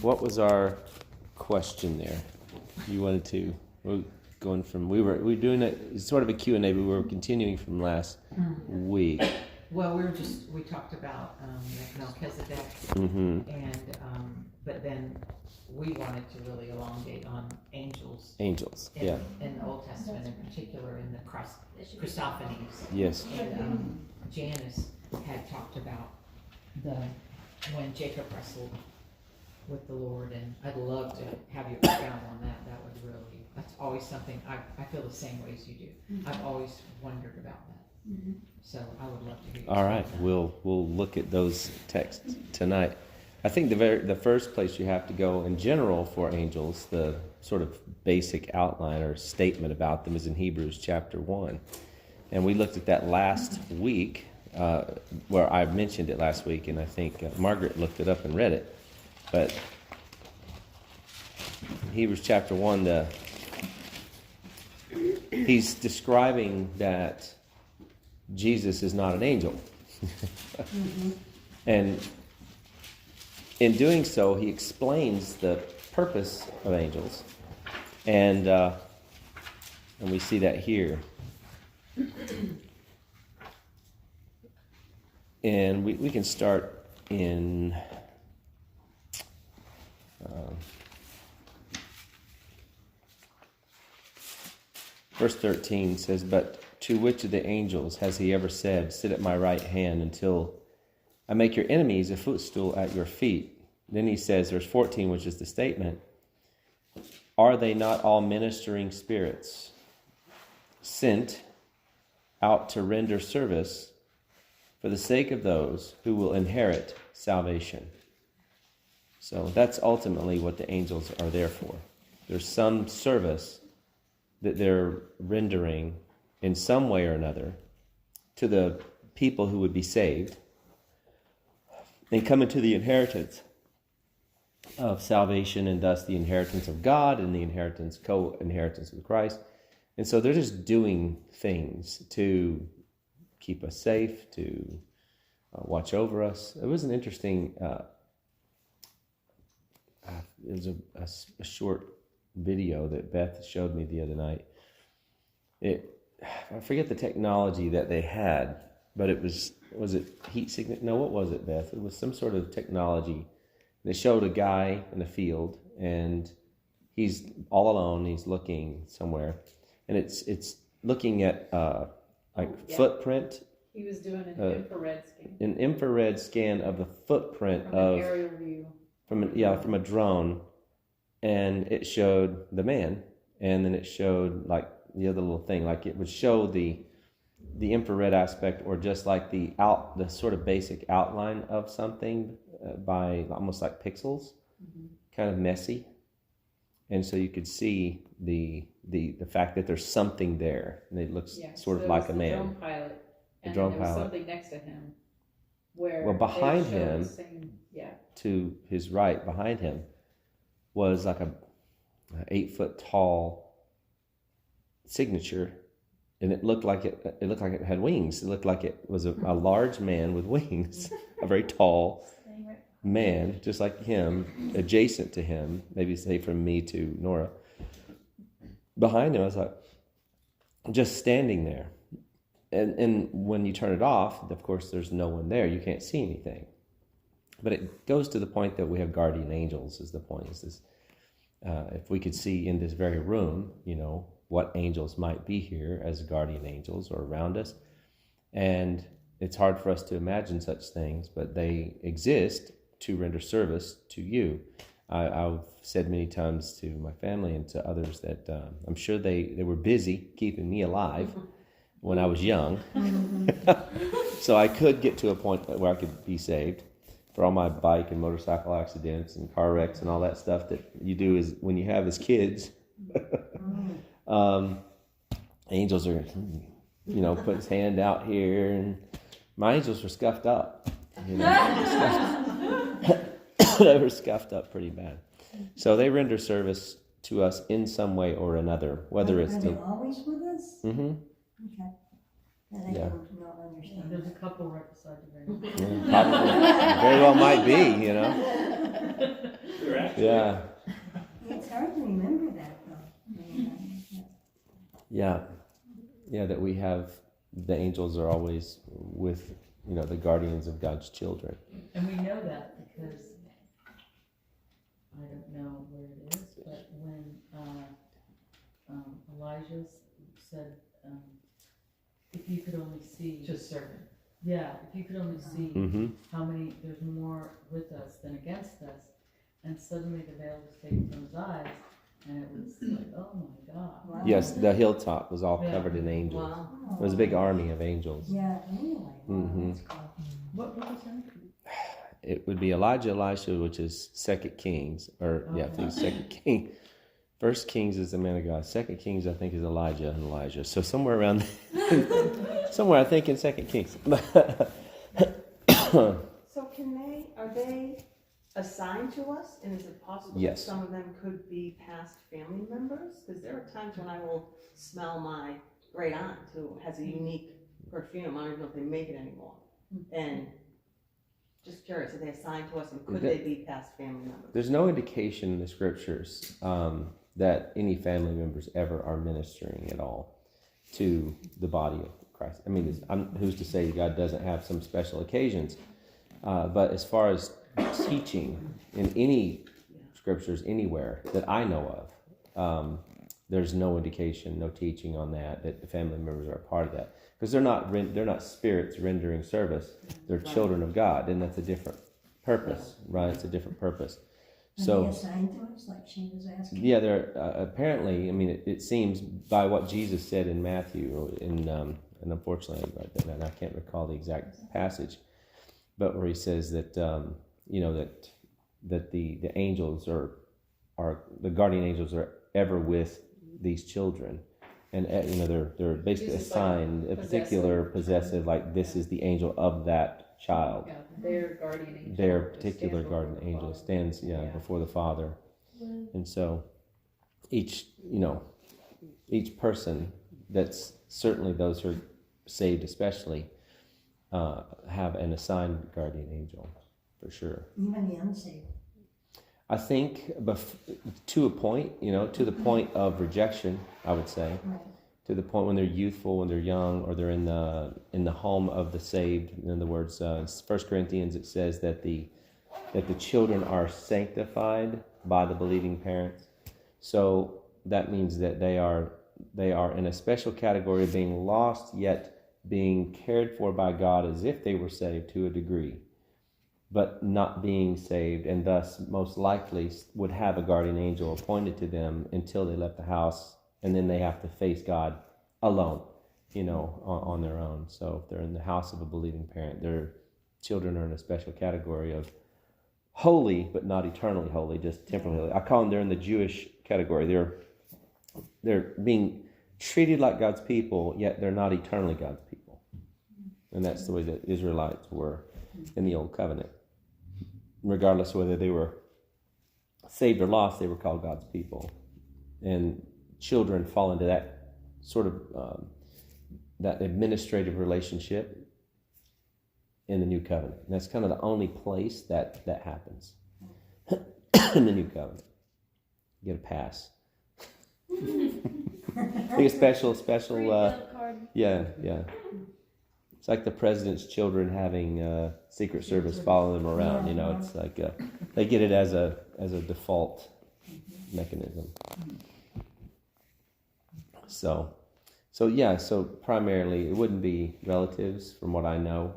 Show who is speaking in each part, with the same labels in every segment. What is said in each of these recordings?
Speaker 1: What was our question there? You wanted to, we're going from, we were doing it's sort of a Q&A, but we were continuing from last week.
Speaker 2: Well, we talked about Melchizedek, and but then we wanted to really elongate on angels.
Speaker 1: Angels,
Speaker 2: in,
Speaker 1: yeah.
Speaker 2: In the Old Testament, in particular, in the Christophanies.
Speaker 1: Yes.
Speaker 2: And Janice had talked about when Jacob wrestled with the Lord, and I'd love to have you expound on that. That would really, that's always something, I feel the same way as you do. I've always wondered about that. So I would love to hear you.
Speaker 1: All right, we'll look at those texts tonight. I think the first place you have to go in general for angels, the sort of basic outline or statement about them is in Hebrews chapter 1. And we looked at that last week, where I mentioned it last week, and I think Margaret looked it up and read it. But Hebrews chapter 1, he's describing that Jesus is not an angel. And in doing so, he explains the purpose of angels. And we see that here. And we can start in verse 13 says, "But to which of the angels has he ever said, 'Sit at my right hand until I make your enemies a footstool at your feet'?" Then he says, verse 14, which is the statement, "Are they not all ministering spirits sent out to render service for the sake of those who will inherit salvation?" So that's ultimately what the angels are there for. There's some service that they're rendering in some way or another to the people who would be saved and come into the inheritance of salvation, and thus the inheritance of God and the co-inheritance with Christ. And so they're just doing things to keep us safe, to watch over us. It was an interesting, it was a short video that Beth showed me the other night. I forget the technology that they had, but it was it heat signature? No, what was it, Beth? It was some sort of technology. They showed a guy in a field, and he's all alone. He's looking somewhere, and it's looking at footprint.
Speaker 3: He was doing an infrared scan.
Speaker 1: An infrared scan of the footprint
Speaker 3: from an aerial view.
Speaker 1: From a drone, and it showed the man, and then it showed like the other little thing, like it would show the infrared aspect, or just like the sort of basic outline of something by almost like pixels, kind of messy, and so you could see the fact that there's something there, and it looks sort of like a man.
Speaker 3: Drone pilot, and
Speaker 1: there
Speaker 3: was something next to him, where
Speaker 1: behind him, to his right, behind him, was like a 8-foot tall signature, and it looked like it had wings. It looked like it was a large man with wings, a very tall man, just like him, adjacent to him, maybe say from me to Nora. Behind him, I was like, just standing there. And when you turn it off, of course, there's no one there. You can't see anything. But it goes to the point that we have guardian angels, is the point. Is this, if we could see in this very room, what angels might be here as guardian angels or around us. And it's hard for us to imagine such things, but they exist to render service to you. I've said many times to my family and to others that I'm sure they were busy keeping me alive when I was young. So I could get to a point where I could be saved for all my bike and motorcycle accidents and car wrecks and all that stuff that you do is when you have as kids. Angels are, put his hand out here, and my angels were scuffed up. They were scuffed up pretty bad. So they render service to us in some way or another, whether it's
Speaker 4: Are they always with us?
Speaker 1: Mm-hmm.
Speaker 4: Okay. that I
Speaker 1: Yeah.
Speaker 4: do not understand.
Speaker 5: There's a couple right beside you.
Speaker 1: Yeah, probably, very well might be, you know.
Speaker 6: They're actually
Speaker 1: Yeah,
Speaker 4: It's hard to remember that though.
Speaker 1: yeah, that we have the angels are always with, you know, the guardians of God's children.
Speaker 5: And we know that because, I don't know where it is, but when Elijah said, if you could only see,
Speaker 2: To servant.
Speaker 5: yeah, if you could only see
Speaker 1: Mm-hmm.
Speaker 5: how many, there's more with us than against us, and suddenly the veil was taken from his eyes, and it was like, oh my God.
Speaker 4: Wow.
Speaker 1: Yes, the hilltop was all
Speaker 5: Yeah.
Speaker 1: covered in angels.
Speaker 2: Wow.
Speaker 1: It was a big army of angels.
Speaker 4: Yeah, anyway. Wow,
Speaker 1: Mhm.
Speaker 4: that's cool.
Speaker 5: What was that?
Speaker 1: It would be Elijah, Elisha, which is Second Kings, or yeah, I think Second King. First Kings is the man of God. Second Kings, I think, is Elijah and Elijah. So somewhere around, somewhere I think in Second Kings.
Speaker 7: So are they assigned to us, and is it possible that
Speaker 1: Yes.
Speaker 7: some of them could be past family members? Because there are times when I will smell my great aunt who has a unique perfume. I don't even know if they make it anymore. And just curious, are they assigned to us, and could they be past family members?
Speaker 1: There's no indication in the scriptures that any family members ever are ministering at all to the body of Christ. I mean, who's to say God doesn't have some special occasions? But as far as teaching in any scriptures anywhere that I know of, there's no indication, no teaching on that the family members are a part of that, because they're not spirits rendering service. They're children of God, and that's a different purpose, right? It's a different purpose.
Speaker 4: Are
Speaker 1: So
Speaker 4: they assigned to us, like she was asking?
Speaker 1: yeah, they're apparently. I mean, it seems by what Jesus said in Matthew, and unfortunately, I can't recall the exact passage, but where he says that that the angels are the guardian angels are ever with these children, and they're basically
Speaker 2: Jesus, like,
Speaker 1: assigned a particular possessive, like this is the angel of that child.
Speaker 3: Yeah, their guardian angel.
Speaker 1: Their
Speaker 3: just
Speaker 1: particular
Speaker 3: stands
Speaker 1: guardian
Speaker 3: before the
Speaker 1: angel
Speaker 3: Father.
Speaker 1: stands before the Father. And so each person, that's certainly those who are saved especially, have an assigned guardian angel, for sure.
Speaker 4: Even the unsaved.
Speaker 1: I think to a point, to the point of rejection, I would say,
Speaker 4: Right.
Speaker 1: to the point when they're youthful, when they're young, or they're in the home of the saved. In other words, in 1 Corinthians it says that the children are sanctified by the believing parents. So that means that they are in a special category of being lost, yet being cared for by God as if they were saved to a degree, but not being saved, and thus most likely would have a guardian angel appointed to them until they left the house, and then they have to face God alone, on their own. So if they're in the house of a believing parent, their children are in a special category of holy, but not eternally holy, just temporally holy. I call them, they're in the Jewish category. They're being treated like God's people, yet they're not eternally God's people. And that's the way the Israelites were in the Old Covenant. Regardless of whether they were saved or lost, they were called God's people. And children fall into that sort of that administrative relationship in the New Covenant. And that's kind of the only place that happens in the New Covenant. You get a pass. Like a special yeah. It's like the president's children having Secret Service follow them around. It's like they get it as a default mechanism. So primarily it wouldn't be relatives, from what I know.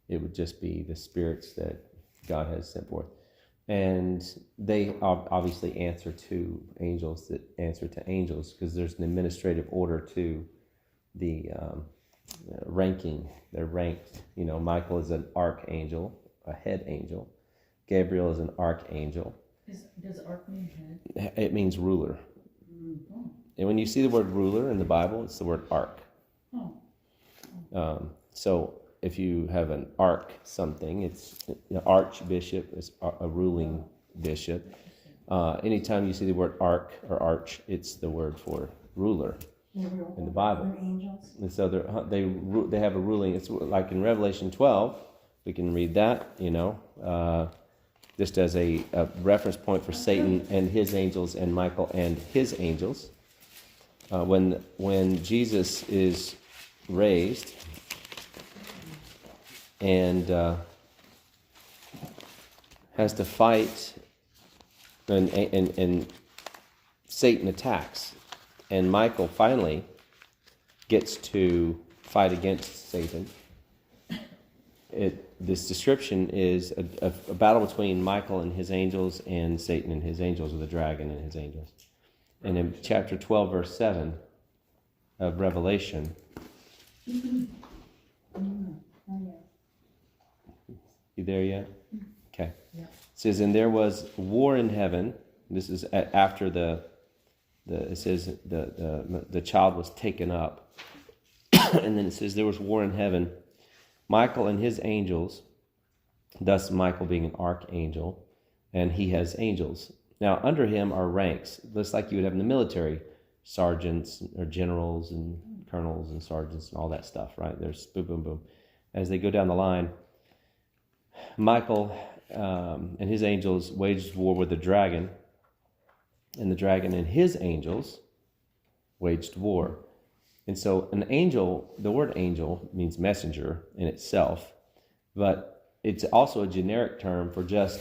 Speaker 1: It would just be the spirits that God has sent forth, and they obviously answer to angels that answer to angels, because there's an administrative order to the ranking. They're ranked. Michael is an archangel, a head angel. Gabriel is an archangel.
Speaker 5: Does ark mean head?
Speaker 1: It means ruler.
Speaker 5: Oh.
Speaker 1: And when you see the word ruler in the Bible, it's the word ark.
Speaker 5: Oh.
Speaker 1: So if you have an ark something, it's archbishop is a ruling bishop. Anytime you see the word ark or arch, it's the word for ruler. in the Bible.
Speaker 4: Other angels.
Speaker 1: And so they have a ruling. It's like in Revelation 12. We can read that, just as a reference point for Satan and his angels and Michael and his angels. When Jesus is raised and has to fight, and Satan attacks, and Michael finally gets to fight against Satan. This description is a battle between Michael and his angels and Satan and his angels, or the dragon and his angels. And in chapter 12, verse 7 of Revelation,
Speaker 4: Oh, yeah.
Speaker 1: you there yet? Okay.
Speaker 2: Yeah.
Speaker 1: It says, and there was war in heaven. This is after it says the child was taken up. And then it says there was war in heaven. Michael and his angels, thus Michael being an archangel, and he has angels. Now under him are ranks, just like you would have in the military, sergeants or generals and colonels and sergeants and all that stuff, right? There's boom, boom, boom. As they go down the line, Michael and his angels waged war with the dragon, and the dragon and his angels waged war. And so an angel, the word angel means messenger in itself, but it's also a generic term for just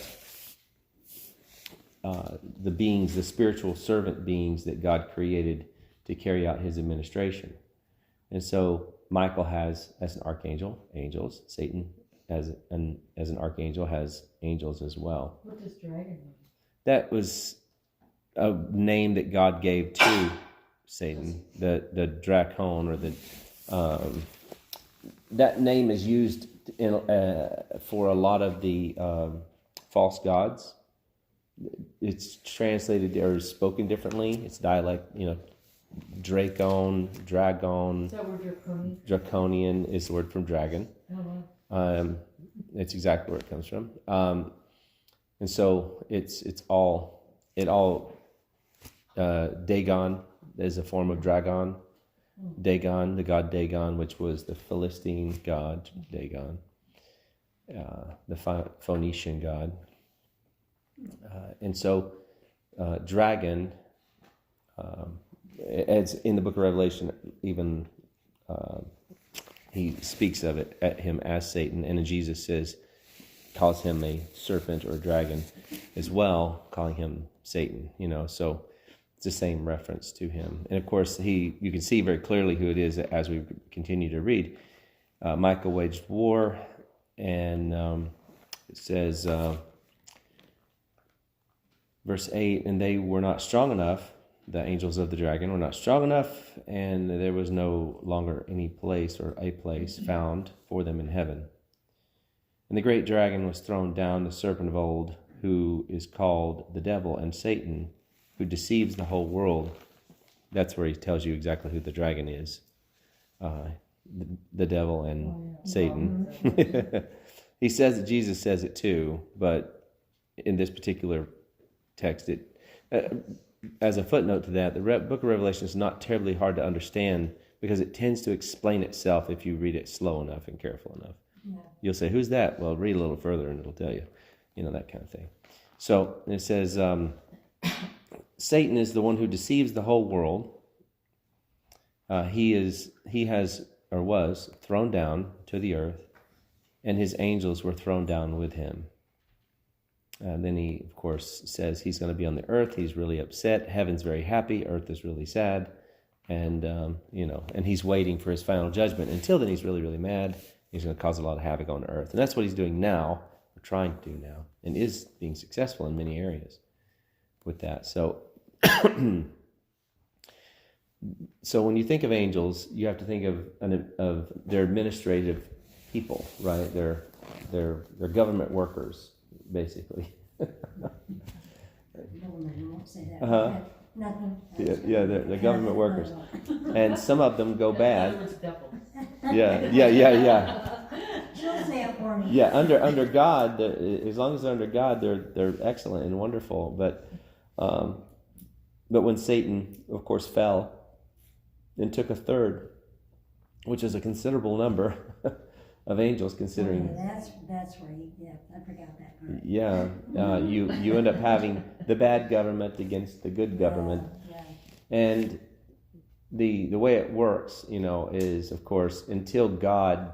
Speaker 1: the beings, the spiritual servant beings that God created to carry out his administration. And so Michael has, as an archangel, angels. Satan, as an archangel, has angels as well.
Speaker 5: What does dragon mean?
Speaker 1: That was a name that God gave to Satan, the Dracon, or that name is used for a lot of the false gods. It's translated or spoken differently. It's dialect, Dracon, Dragon.
Speaker 5: Is that word draconian?
Speaker 1: Draconian is the word from dragon.
Speaker 5: Oh, wow.
Speaker 1: It's exactly where it comes from. And so Dagon is a form of dragon. Dagon, the god Dagon, which was the Philistine god Dagon, the Phoenician god. And so dragon, as in the book of Revelation, even he speaks of it at him as Satan, and Jesus calls him a serpent or a dragon as well, calling him Satan. So it's the same reference to him. And of course, you can see very clearly who it is as we continue to read. Michael waged war, and it says, verse 8, and they were not strong enough, the angels of the dragon were not strong enough, and there was no longer any place or a place found for them in heaven. And the great dragon was thrown down, the serpent of old, who is called the devil and Satan, who deceives the whole world. That's where he tells you exactly who the dragon is. The devil and Satan. He says that Jesus says it too, but in this particular text, as a footnote to that, the book of Revelation is not terribly hard to understand because it tends to explain itself if you read it slow enough and careful enough.
Speaker 4: Yeah.
Speaker 1: You'll say, who's that? Well, read a little further and it'll tell you, that kind of thing. So it says, Satan is the one who deceives the whole world. He was thrown down to the earth, and his angels were thrown down with him. Then he, of course, says he's going to be on the earth. He's really upset. Heaven's very happy. Earth is really sad. And, and he's waiting for his final judgment. Until then, he's really, really mad. He's going to cause a lot of havoc on earth. And that's what he's doing now, or trying to do now, and is being successful in many areas with that. So, so when you think of angels, you have to think of their administrative people, right? They're government workers, basically.
Speaker 4: Government won't say that.
Speaker 1: Uh-huh.
Speaker 4: Nothing.
Speaker 1: Yeah, they're government workers, and some of them go
Speaker 5: In other
Speaker 1: bad.
Speaker 5: words, devil.
Speaker 1: Yeah.
Speaker 4: She'll say it for me.
Speaker 1: Yeah, under God, as long as they're under God, they're excellent and wonderful. But when Satan, of course, fell, and took a third, which is a considerable number of angels considering.
Speaker 4: That's where I forgot that part.
Speaker 1: Yeah, you end up having the bad government against the good government.
Speaker 4: Yeah.
Speaker 1: And the way it works, is, of course, until God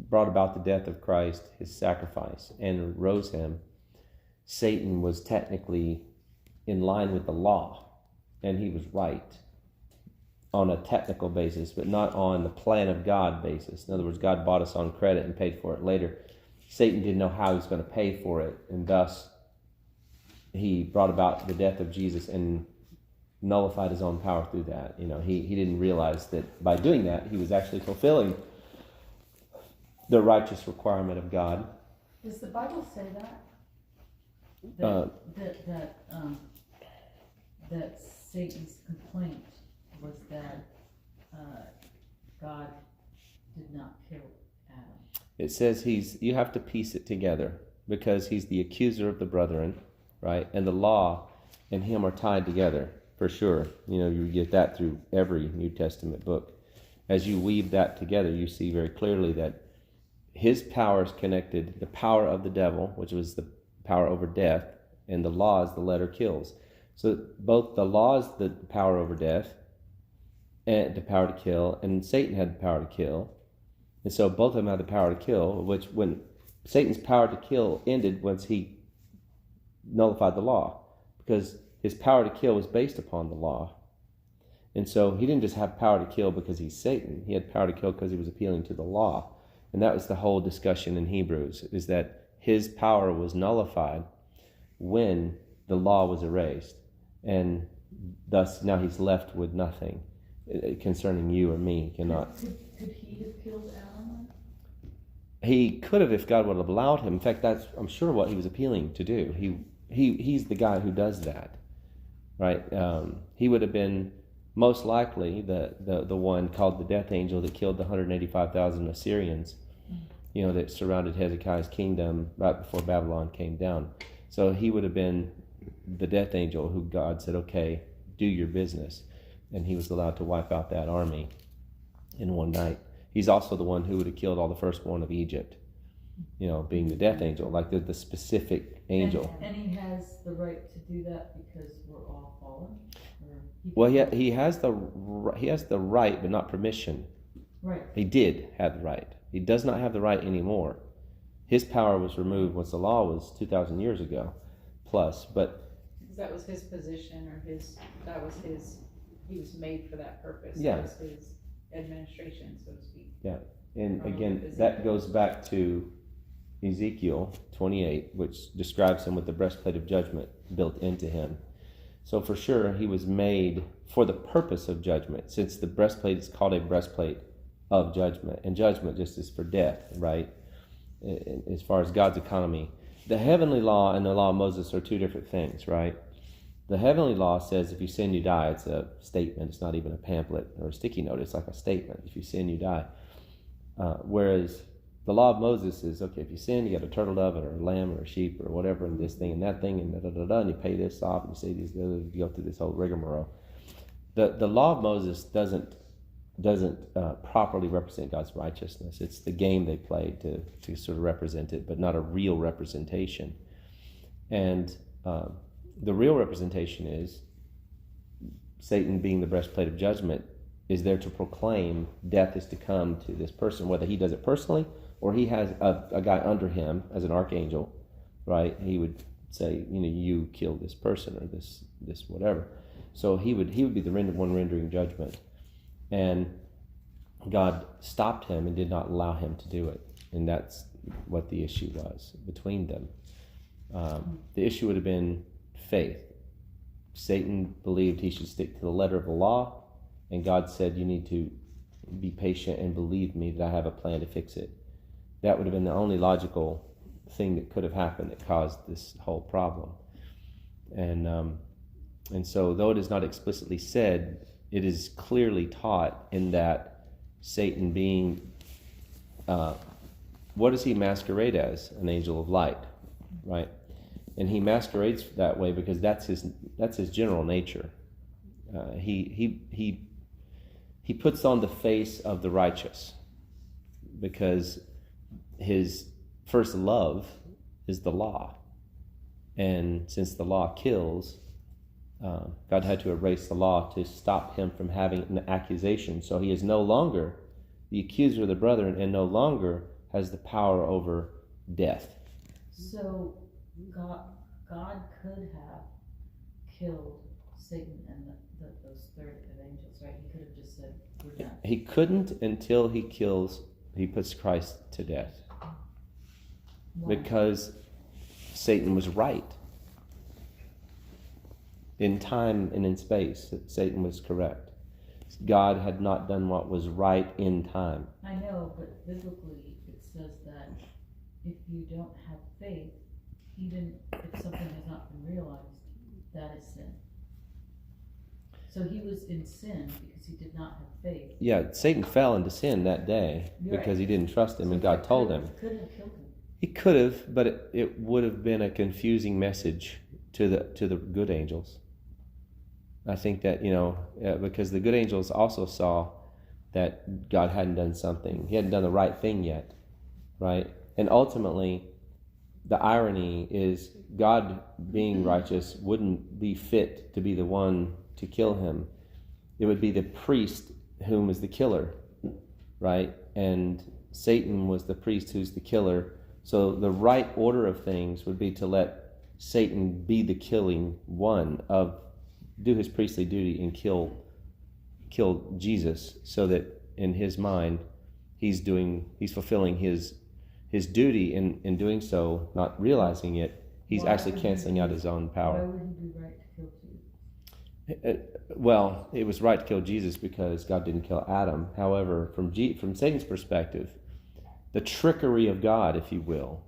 Speaker 1: brought about the death of Christ, his sacrifice, and rose him, Satan was technically in line with the law, and he was right on a technical basis, but not on the plan of God basis. In other words, God bought us on credit and paid for it later. Satan didn't know how he was going to pay for it, and thus he brought about the death of Jesus and nullified his own power through that. He didn't realize that by doing that, he was actually fulfilling the righteous requirement of God.
Speaker 5: Does the Bible say that? That Satan's complaint was that God did not kill Adam.
Speaker 1: It says you have to piece it together because he's the accuser of the brethren, right? And the law and him are tied together for sure. You get that through every New Testament book. As you weave that together, you see very clearly that his power is connected, the power of the devil, which was the power over death, and the law is the letter kills. So both the law is the power over death, and the power to kill, and Satan had the power to kill. And so both of them had the power to kill, which when Satan's power to kill ended once he nullified the law, because his power to kill was based upon the law. And so he didn't just have power to kill because he's Satan. He had power to kill because he was appealing to the law. And that was the whole discussion in Hebrews, is that his power was nullified when the law was erased. And thus now he's left with nothing concerning you or me. He cannot.
Speaker 5: Could he have killed Adam?
Speaker 1: He could have if God would have allowed him. In fact, that's, I'm sure, what he was appealing to do. He's the guy who does that, right? He would have been most likely the one called the death angel that killed the 185,000 Assyrians, that surrounded Hezekiah's kingdom right before Babylon came down. So he would have been the death angel who God said, okay, do your business. And he was allowed to wipe out that army in one night. He's also the one who would have killed all the firstborn of Egypt, being the death angel, like the specific angel.
Speaker 5: And he has the right to do that because we're all fallen?
Speaker 1: Well, he has the right, but not permission.
Speaker 5: Right.
Speaker 1: He did have the right. He does not have the right anymore. His power was removed once the law was 2,000 years ago, plus. But
Speaker 3: Because that was his position, or he was made for that purpose.
Speaker 1: Yeah.
Speaker 3: That was his administration, so to speak.
Speaker 1: yeah, and again,
Speaker 3: Ezekiel.
Speaker 1: that goes back to Ezekiel 28, which describes him with the breastplate of judgment built into him. So for sure, he was made for the purpose of judgment, since the breastplate is called a breastplate of judgment, and judgment just is for death, right? As far as God's economy. The heavenly law and the law of Moses are two different things, right? The heavenly law says if you sin, you die. It's a statement. It's not even a pamphlet or a sticky note. It's like a statement. If you sin, you die. Whereas the law of Moses is, okay, if you sin, you got a turtle dove or a lamb or a sheep or whatever, and this thing and that thing, and and you pay this off, and you say these, you go through this whole rigmarole. The law of Moses doesn't properly represent God's righteousness. It's the game they played to sort of represent it, but not a real representation. And the real representation is Satan, being the breastplate of judgment, is there to proclaim death is to come to this person, whether he does it personally or he has a guy under him as an archangel, right? He would say, you killed this person or this whatever. So he would be the one rendering judgment. And God stopped him and did not allow him to do it. And that's what the issue was between them. The issue would have been faith. Satan believed he should stick to the letter of the law, and God said, you need to be patient and believe me that I have a plan to fix it. That would have been the only logical thing that could have happened that caused this whole problem. And so, though it is not explicitly said, it is clearly taught in that Satan being, what does he masquerade as? An angel of light, right? And he masquerades that way because that's his general nature. He puts on the face of the righteous because his first love is the law. And since the law kills, God had to erase the law to stop him from having an accusation. So he is no longer the accuser of the brethren and no longer has the power over death.
Speaker 5: So God could have killed Satan and those third of angels, right? He could have just said, we're done.
Speaker 1: He couldn't until he puts Christ to death.
Speaker 5: Why?
Speaker 1: Because Satan was right. In time and in space, Satan was correct. God had not done what was right in time.
Speaker 5: I know, but biblically it says that if you don't have faith, even if something has not been realized, that is sin. So he was in sin because he did not have faith.
Speaker 1: Yeah, Satan fell into sin that day because he didn't trust him, and God told him.
Speaker 5: Could have killed him.
Speaker 1: He could have, but it would have been a confusing message to the good angels. I think that, because the good angels also saw that God hadn't done something. He hadn't done the right thing yet, right? And ultimately, the irony is God being righteous wouldn't be fit to be the one to kill him. It would be the priest whom is the killer, right? And Satan was the priest who's the killer. So the right order of things would be to let Satan be the killing one, do his priestly duty and kill Jesus, so that in his mind he's fulfilling his duty in doing so, not realizing it. He's actually canceling out his own power.
Speaker 5: Why would he be right to kill Jesus?
Speaker 1: Well, it was right to kill Jesus because God didn't kill Adam. However, from Satan's perspective, the trickery of God, if you will,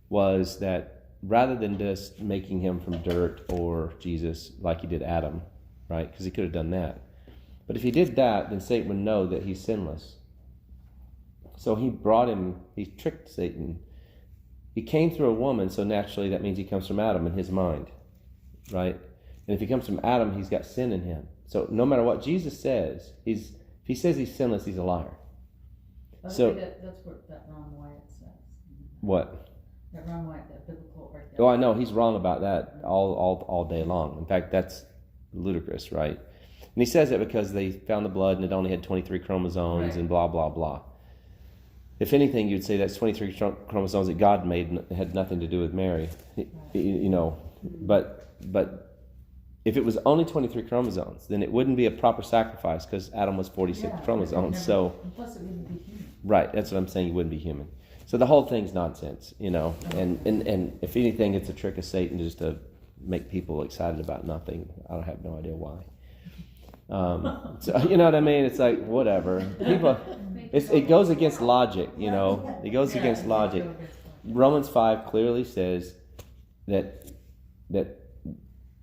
Speaker 1: was that rather than just making him from dirt or Jesus like he did Adam, right? Because he could have done that. But if he did that, then Satan would know that he's sinless. So he tricked Satan. He came through a woman, so naturally that means he comes from Adam in his mind, right? And if he comes from Adam, he's got sin in him. So no matter what Jesus says, if he says he's sinless, he's a liar.
Speaker 5: That's what that Ron Wyatt says.
Speaker 1: What?
Speaker 5: That Ron Wyatt, that biblical argument.
Speaker 1: Oh, I know. He's wrong about that all day long. In fact, that's ludicrous, right? And he says it because they found the blood and it only had 23 chromosomes and blah, blah, blah. If anything, you'd say that's 23 chromosomes that God made and it had nothing to do with Mary. But if it was only 23 chromosomes, then it wouldn't be a proper sacrifice because Adam was 46 chromosomes.
Speaker 5: Plus it wouldn't be human.
Speaker 1: Right, that's what I'm saying. You wouldn't be human. So the whole thing's nonsense, And if anything, it's a trick of Satan just to make people excited about nothing. I have no idea why. So you know what I mean? It's like whatever. People, it goes against logic. It goes against logic. Romans 5 clearly says that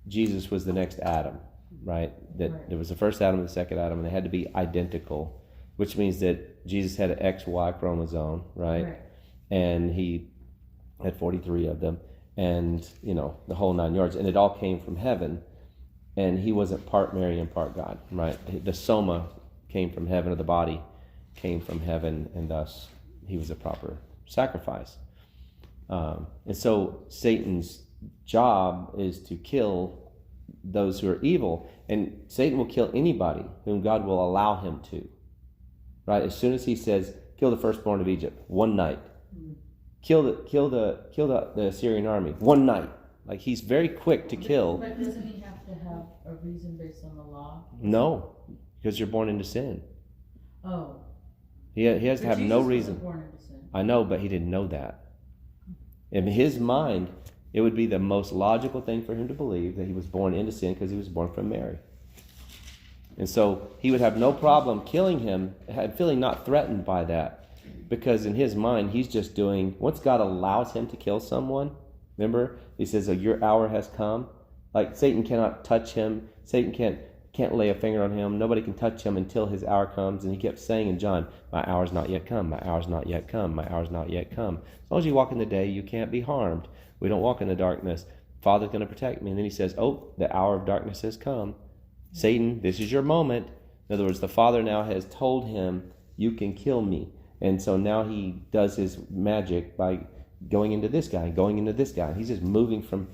Speaker 1: Jesus was the next Adam, right? That there was the first Adam and the second Adam, and they had to be identical, which means that Jesus had an XY chromosome, right? And he had 43 of them, and the whole 9 yards, and it all came from heaven. And he wasn't part Mary and part God, right? The soma came from heaven, or the body came from heaven, and thus he was a proper sacrifice. And so Satan's job is to kill those who are evil, and Satan will kill anybody whom God will allow him to, right? As soon as he says, kill the firstborn of Egypt, one night. Kill the Assyrian army, one night. Like, he's very quick to kill.
Speaker 5: But doesn't he have to have a reason based on the law?
Speaker 1: No, because you're born into sin.
Speaker 5: Oh.
Speaker 1: He has to have no reason.
Speaker 5: Jesus wasn't born into sin.
Speaker 1: I know, but he didn't know that. In his mind, it would be the most logical thing for him to believe that he was born into sin because he was born from Mary. And so he would have no problem killing him, feeling not threatened by that. Because in his mind, he's just doing, once God allows him to kill someone, remember, he says, your hour has come. Like, Satan cannot touch him. Satan can't lay a finger on him. Nobody can touch him until his hour comes. And he kept saying in John, my hour's not yet come. My hour's not yet come. My hour's not yet come. As long as you walk in the day, you can't be harmed. We don't walk in the darkness. Father's going to protect me. And then he says, the hour of darkness has come. Satan, this is your moment. In other words, the Father now has told him, you can kill me. And so now he does his magic by going into this guy, going into this guy. He's just moving from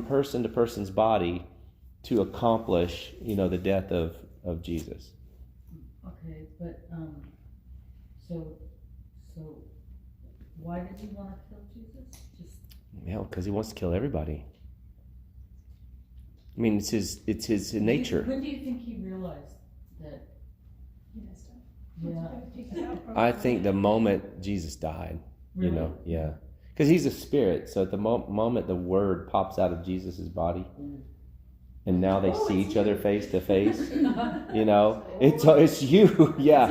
Speaker 1: person to person's body to accomplish, the death of Jesus.
Speaker 5: Okay, but, so why did he want to kill Jesus?
Speaker 1: Because he wants to kill everybody. I mean, it's his nature.
Speaker 5: When do you think he realized that? Yeah.
Speaker 1: I think the moment Jesus died,
Speaker 5: Really?
Speaker 1: yeah. Because he's a spirit, so at the moment the word pops out of Jesus' body, and now they see each other face to face, it's you, yeah.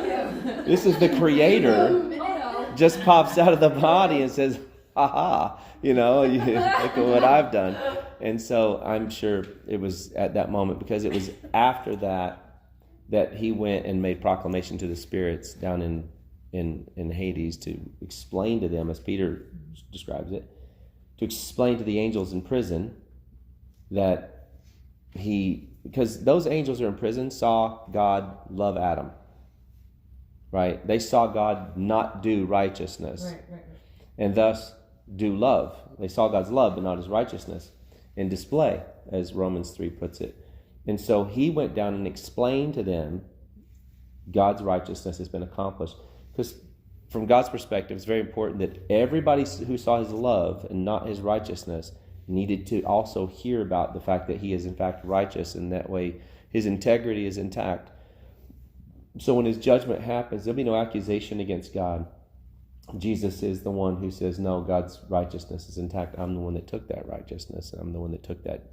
Speaker 1: This is the Creator, just pops out of the body and says, ha, look at what I've done. And so I'm sure it was at that moment, because it was after that he went and made proclamation to the spirits down in Hades to explain to them, as Peter describes it, to explain to the angels in prison that because those angels who are in prison saw God love Adam, right? They saw God not do righteousness,
Speaker 5: Right.
Speaker 1: and thus do love. They saw God's love, but not his righteousness in display, as Romans 3 puts it. And so he went down and explained to them God's righteousness has been accomplished. Because from God's perspective, it's very important that everybody who saw his love and not his righteousness needed to also hear about the fact that he is in fact righteous, and that way his integrity is intact. So when his judgment happens, there'll be no accusation against God. Jesus is the one who says, no, God's righteousness is intact. I'm the one that took that righteousness, and I'm the one that took that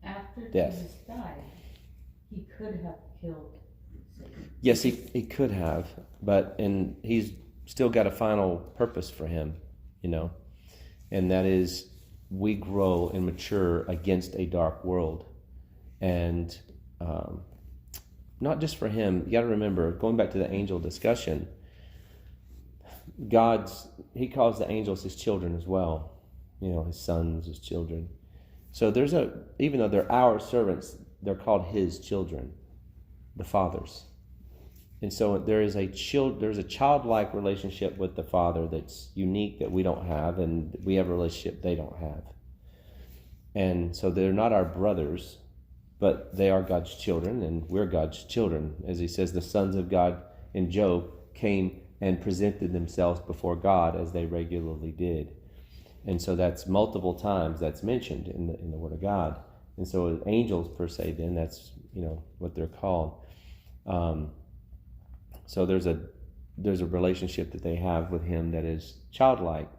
Speaker 5: After
Speaker 1: death.
Speaker 5: Jesus died, he could have killed Satan.
Speaker 1: Yes, he could have, and he's still got a final purpose for him, and that is we grow and mature against a dark world. And not just for him, you got to remember, going back to the angel discussion, he calls the angels his children as well, his sons, his children. So even though they're our servants, they're called his children, the Father's. And so there's a childlike relationship with the Father that's unique, that we don't have, and we have a relationship they don't have. And so they're not our brothers, but they are God's children, and we're God's children. As he says, the sons of God in Job came and presented themselves before God as they regularly did. And so that's multiple times that's mentioned in the Word of God. And so angels per se, then that's what they're called. So there's a relationship that they have with him that is childlike.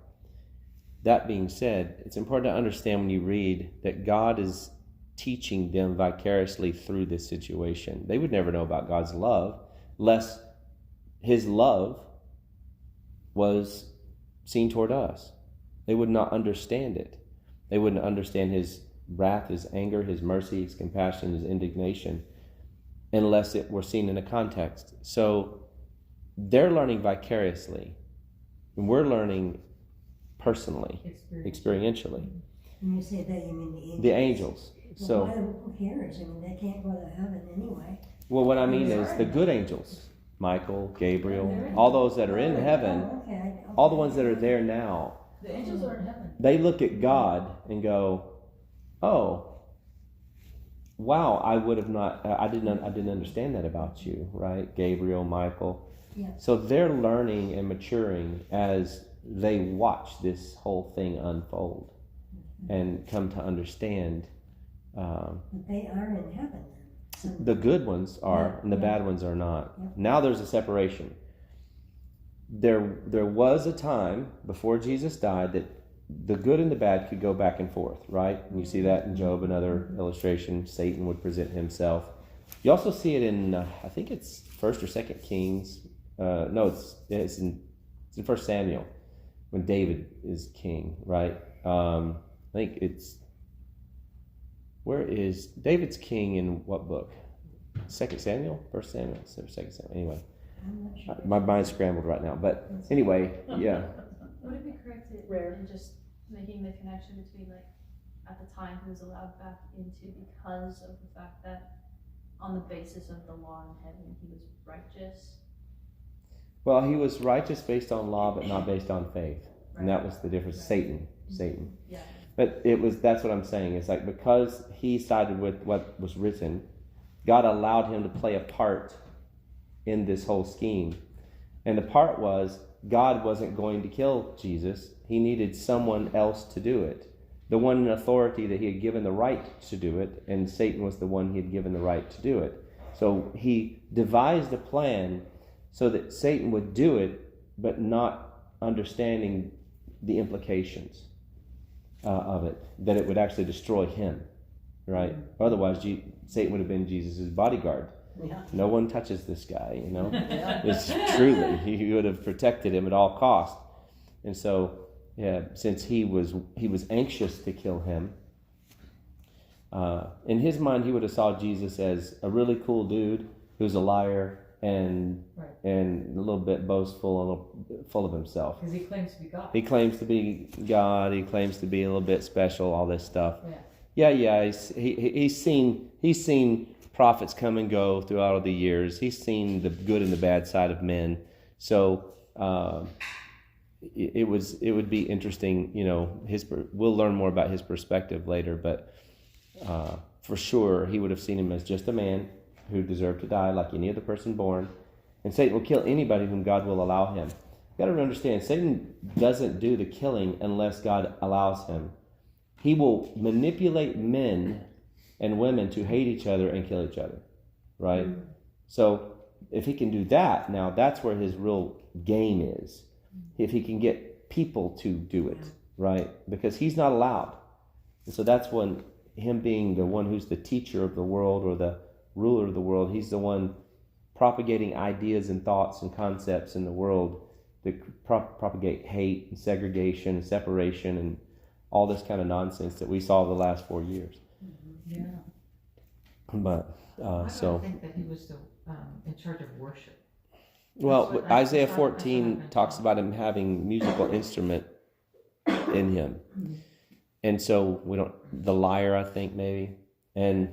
Speaker 1: That being said, it's important to understand when you read that God is teaching them vicariously through this situation. They would never know about God's love lest his love was seen toward us. They would not understand it. They wouldn't understand his wrath, his anger, his mercy, his compassion, his indignation, unless it were seen in a context. So they're learning vicariously, and we're learning personally, experientially.
Speaker 4: When you say that, you mean the angels?
Speaker 1: The angels.
Speaker 4: Well,
Speaker 1: So,
Speaker 4: who cares? I mean, they can't go to heaven anyway.
Speaker 1: well, what I mean is the good angels, Michael, Gabriel, all those that are in heaven,
Speaker 4: Oh, okay.
Speaker 1: all the ones that are there now,
Speaker 5: The angels are in heaven.
Speaker 1: they look at God and go, "Oh, wow! I would have not. I didn't understand that about you, right?" Gabriel, Michael.
Speaker 4: Yeah.
Speaker 1: So they're learning and maturing as they watch this whole thing unfold and come to understand.
Speaker 4: But they are in heaven then.
Speaker 1: The good ones are,
Speaker 4: Yeah,
Speaker 1: and the
Speaker 4: yeah.
Speaker 1: bad ones are not.
Speaker 4: Yeah.
Speaker 1: Now there's a separation. There was a time before Jesus died that the good and the bad could go back and forth, right? And you see that in Job, another illustration. Satan would present himself. You also see it in, I think it's 1st or 2nd Kings. No, it's in 1 Samuel when David is king, right? I think it's, where is David's king in what book? 2 Samuel? 1 Samuel? 2 Samuel? Anyway,
Speaker 4: I'm not sure.
Speaker 1: my mind's scrambled right now. But anyway, yeah.
Speaker 6: Would it be correct in just making the connection between like at the time he was allowed back into because of the fact that on the basis of the law in heaven he was righteous.
Speaker 1: Well, he was righteous based on law, but not based on faith.
Speaker 6: Right.
Speaker 1: And that was the difference.
Speaker 6: Right.
Speaker 1: Satan.
Speaker 6: Yeah.
Speaker 1: But that's what I'm saying. It's like because he sided with what was written, God allowed him to play a part in this whole scheme. And the part was God wasn't going to kill Jesus. He needed someone else to do it. The one in authority that he had given the right to do it, and Satan was the one he had given the right to do it. So he devised a plan so that Satan would do it, but not understanding the implications of it, that it would actually destroy him, right? Otherwise, Satan would have been Jesus' bodyguard.
Speaker 7: Yeah.
Speaker 1: No one touches this guy,
Speaker 7: Yeah.
Speaker 1: It's truly, he would have protected him at all costs. And so, since he was anxious to kill him, in his mind, he would have saw Jesus as a really cool dude who's a liar and a little bit boastful, a little full of himself.
Speaker 2: Because he claims to be God.
Speaker 1: He claims to be God. He claims to be a little bit special. All this stuff.
Speaker 2: Yeah.
Speaker 1: Yeah. He's seen prophets come and go throughout all the years. He's seen the good and the bad side of men. So it would be interesting. We'll learn more about his perspective later, but for sure he would have seen him as just a man who deserved to die like any other person born. And Satan will kill anybody whom God will allow him. You got to understand, Satan doesn't do the killing unless God allows him. He will manipulate men and women to hate each other and kill each other, right? Mm-hmm. So if he can do that, now that's where his real game is. If he can get people to do it, right? Because he's not allowed. And so that's when him being the one who's the teacher of the world or the ruler of the world, he's the one propagating ideas and thoughts and concepts in the world that propagate hate and segregation and separation and all this kind of nonsense that we saw the last 4 years.
Speaker 2: Yeah.
Speaker 1: But
Speaker 2: I think that he was in charge of worship.
Speaker 1: Well, Isaiah 14 talks about him having musical instrument in him. And so the lyre, I think, maybe. And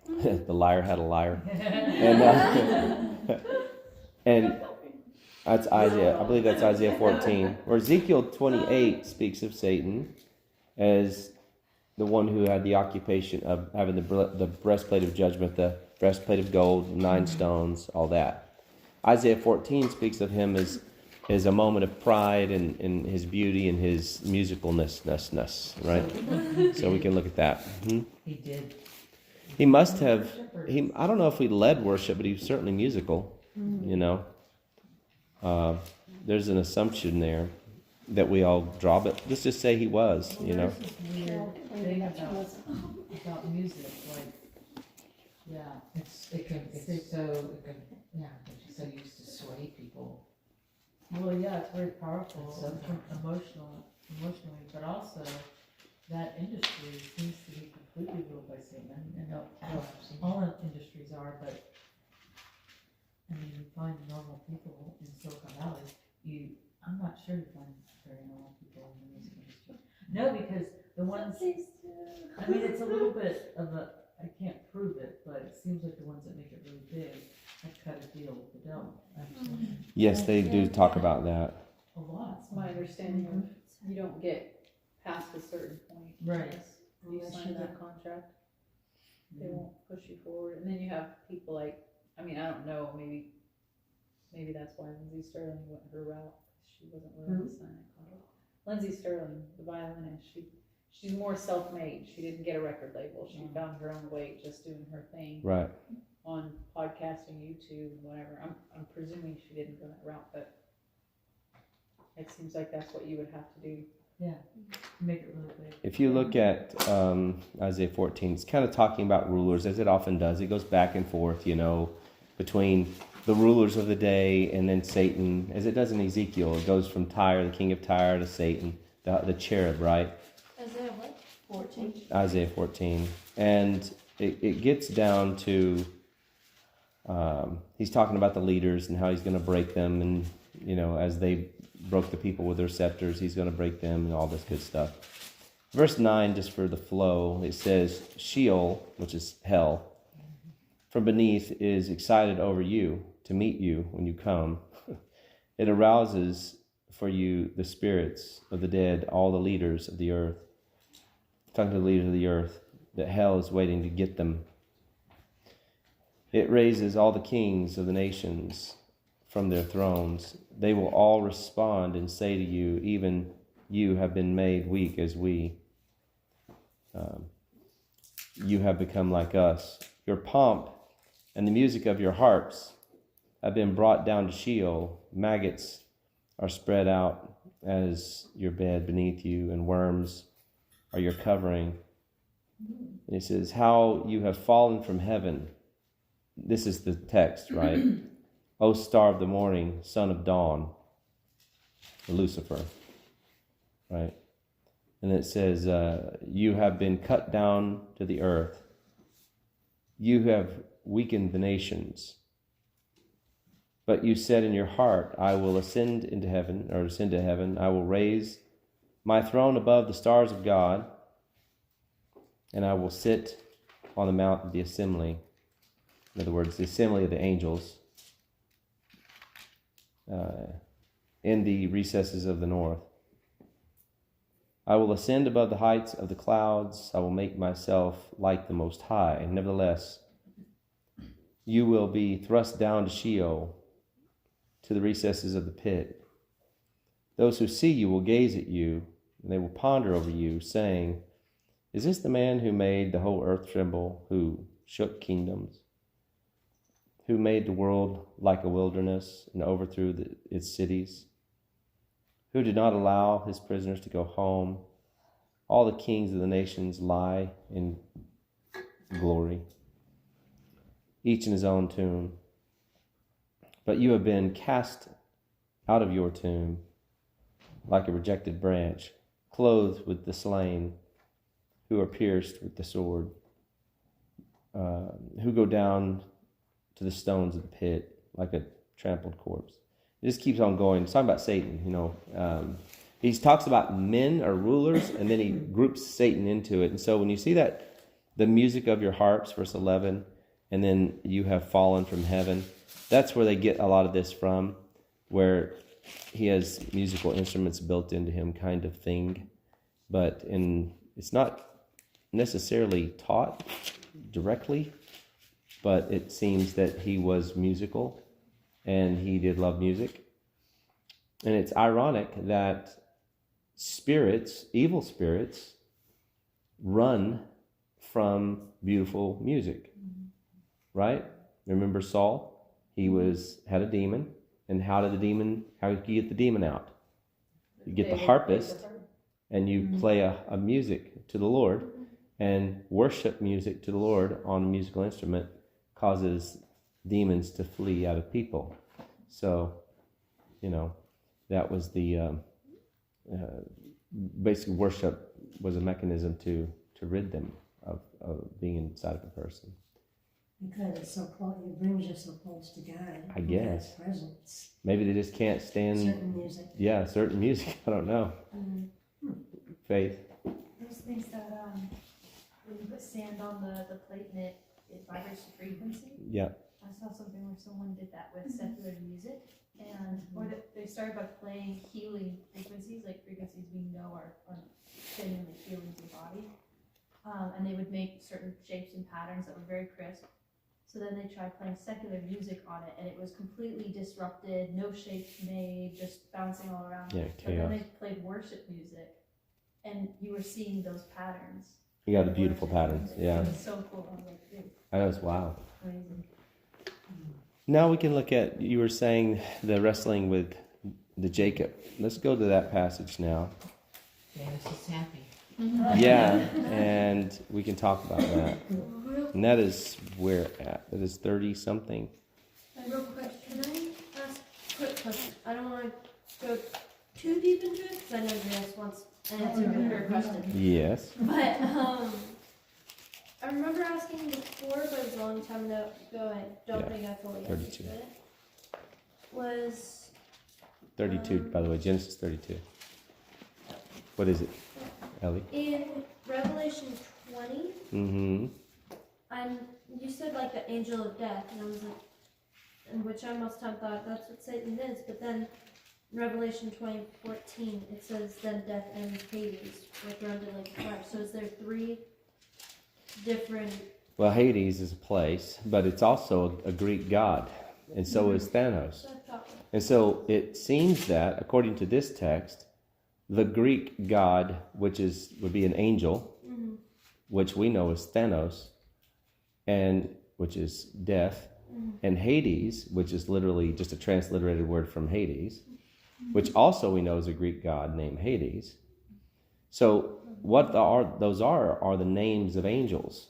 Speaker 1: the liar had a liar. And that's Isaiah. I believe that's Isaiah 14. Or Ezekiel 28 speaks of Satan as the one who had the occupation of having the breastplate of judgment, the breastplate of gold, 9 stones, all that. Isaiah 14 speaks of him as a moment of pride and his beauty and his musicalness, right? So we can look at that. Mm-hmm.
Speaker 2: He did.
Speaker 1: He must have. I don't know if he led worship, but he was certainly musical. There's an assumption there that we all draw, but let's just say he was.
Speaker 5: There's this weird thing about music,
Speaker 2: it's so used to sway people.
Speaker 5: Well, yeah, it's very powerful, emotionally, but also that industry seems to be completely ruled by Satan. All industries are, but I mean, you find normal people in Silicon Valley. I'm not sure you find very normal people in the music industry. No, because the ones. I mean, it's a little bit of a. I can't prove it, but it seems like the ones that make it really big have cut a deal with the devil. Actually.
Speaker 1: Yes, they do talk about that.
Speaker 5: A lot.
Speaker 3: That's my understanding of you don't get past a certain point.
Speaker 5: Right.
Speaker 3: You sign that contract, they won't push you forward. And then you have people like, I don't know, maybe that's why Lindsay Sterling went her route. She wasn't willing to sign that contract. Lindsay Sterling, the violinist, she's more self-made. She didn't get a record label. She found her own way, just doing her thing.
Speaker 1: Right.
Speaker 3: On podcasting, YouTube, whatever. I'm presuming she didn't go that route, but it seems like that's what you would have to do.
Speaker 5: Yeah, make it really big.
Speaker 1: If you look at Isaiah 14, it's kind of talking about rulers, as it often does. It goes back and forth, between the rulers of the day and then Satan, as it does in Ezekiel. It goes from Tyre, the king of Tyre, to Satan, the cherub, right?
Speaker 6: Isaiah what? 14?
Speaker 1: Isaiah 14. And it gets down to, he's talking about the leaders and how he's going to break them. And, as they broke the people with their scepters, he's going to break them and all this good stuff. Verse 9, just for the flow, it says, Sheol, which is hell, from beneath is excited over you to meet you when you come. It arouses for you the spirits of the dead, all the leaders of the earth. Talking to the leaders of the earth, that hell is waiting to get them. It raises all the kings of the nations from their thrones. They will all respond and say to you, even you have been made weak as we. You have become like us. Your pomp and the music of your harps have been brought down to Sheol. Maggots are spread out as your bed beneath you, and worms are your covering. And it says, how you have fallen from heaven. This is the text, right? O star of the morning, son of dawn, Lucifer, right? And it says, you have been cut down to the earth. You have weakened the nations. But you said in your heart, I will ascend into heaven, or ascend to heaven. I will raise my throne above the stars of God, and I will sit on the mount of the assembly. In other words, the assembly of the angels, in the recesses of the north. I will ascend above the heights of the clouds. I will make myself like the Most High. Nevertheless, you will be thrust down to Sheol, to the recesses of the pit. Those who see you will gaze at you, and they will ponder over you, saying, is this the man who made the whole earth tremble, who shook kingdoms, who made the world like a wilderness and overthrew its cities, who did not allow his prisoners to go home? All the kings of the nations lie in glory, each in his own tomb. But you have been cast out of your tomb like a rejected branch, clothed with the slain who are pierced with the sword, who go down to the stones of the pit like a trampled corpse. It just keeps on going. It's talking about Satan, He talks about men or rulers, and then he groups Satan into it. And so when you see that, the music of your harps, verse 11, and then you have fallen from heaven, that's where they get a lot of this from, where he has musical instruments built into him kind of thing. But it's not necessarily taught directly, but it seems that he was musical and he did love music. And it's ironic that spirits, evil spirits, run from beautiful music, right? Remember Saul? He had a demon, and how did you get the demon out? You get the harpist, and you play a music to the Lord, and worship music to the Lord on a musical instrument causes demons to flee out of people. So, that was the basically worship was a mechanism to rid them of being inside of a person.
Speaker 4: Because it's so close, it brings you so close to God.
Speaker 1: I guess.
Speaker 4: God's presence.
Speaker 1: Maybe they just can't stand
Speaker 4: Certain music.
Speaker 1: Yeah, certain music. I don't know. Faith.
Speaker 6: Those things that, when you put sand on the plate and it vibrates the frequency.
Speaker 1: Yeah.
Speaker 6: I saw something where someone did that with secular music, and they started by playing healing frequencies, like frequencies we know are genuinely healing the body, and they would make certain shapes and patterns that were very crisp. So then they tried playing secular music on it, and it was completely disrupted, no shapes made, just bouncing all around.
Speaker 1: Yeah,
Speaker 6: But then
Speaker 1: chaos.
Speaker 6: they played worship music, and you were seeing those patterns.
Speaker 1: You got the beautiful patterns. Yeah.
Speaker 6: It was so cool. I was like, dude,
Speaker 1: I know, it's wow.
Speaker 6: amazing.
Speaker 1: Now we can look at, you were saying the wrestling with the Jacob. Let's go to that passage now.
Speaker 2: Janice is happy.
Speaker 1: Yeah, and we can talk about that. And that is where at? That is 30 something.
Speaker 8: Real quick, can I ask a quick question? I don't want to go too deep into it because I know you asked once and answered her question.
Speaker 1: Yes.
Speaker 8: But I remember asking before, but it was a long time ago. I don't think I fully
Speaker 1: 32.
Speaker 8: understood it. Was
Speaker 1: 32, by the way, Genesis 32. What is it? Ellie.
Speaker 8: In Revelation 20,
Speaker 1: Mm-hmm.
Speaker 8: you said like the angel of death, and I was like, in which I most time thought that's what Satan is, but then Revelation 20:14, it says, then death and Hades were thrown to like fire. So is there 3 different...
Speaker 1: Well, Hades is a place, but it's also a Greek god, and so is Thanos. And so it seems that, according to this text, the Greek god, would be an angel, which we know as Thanos, and which is death, and Hades, which is literally just a transliterated word from Hades, which also we know is a Greek god named Hades. So what those are the names of angels.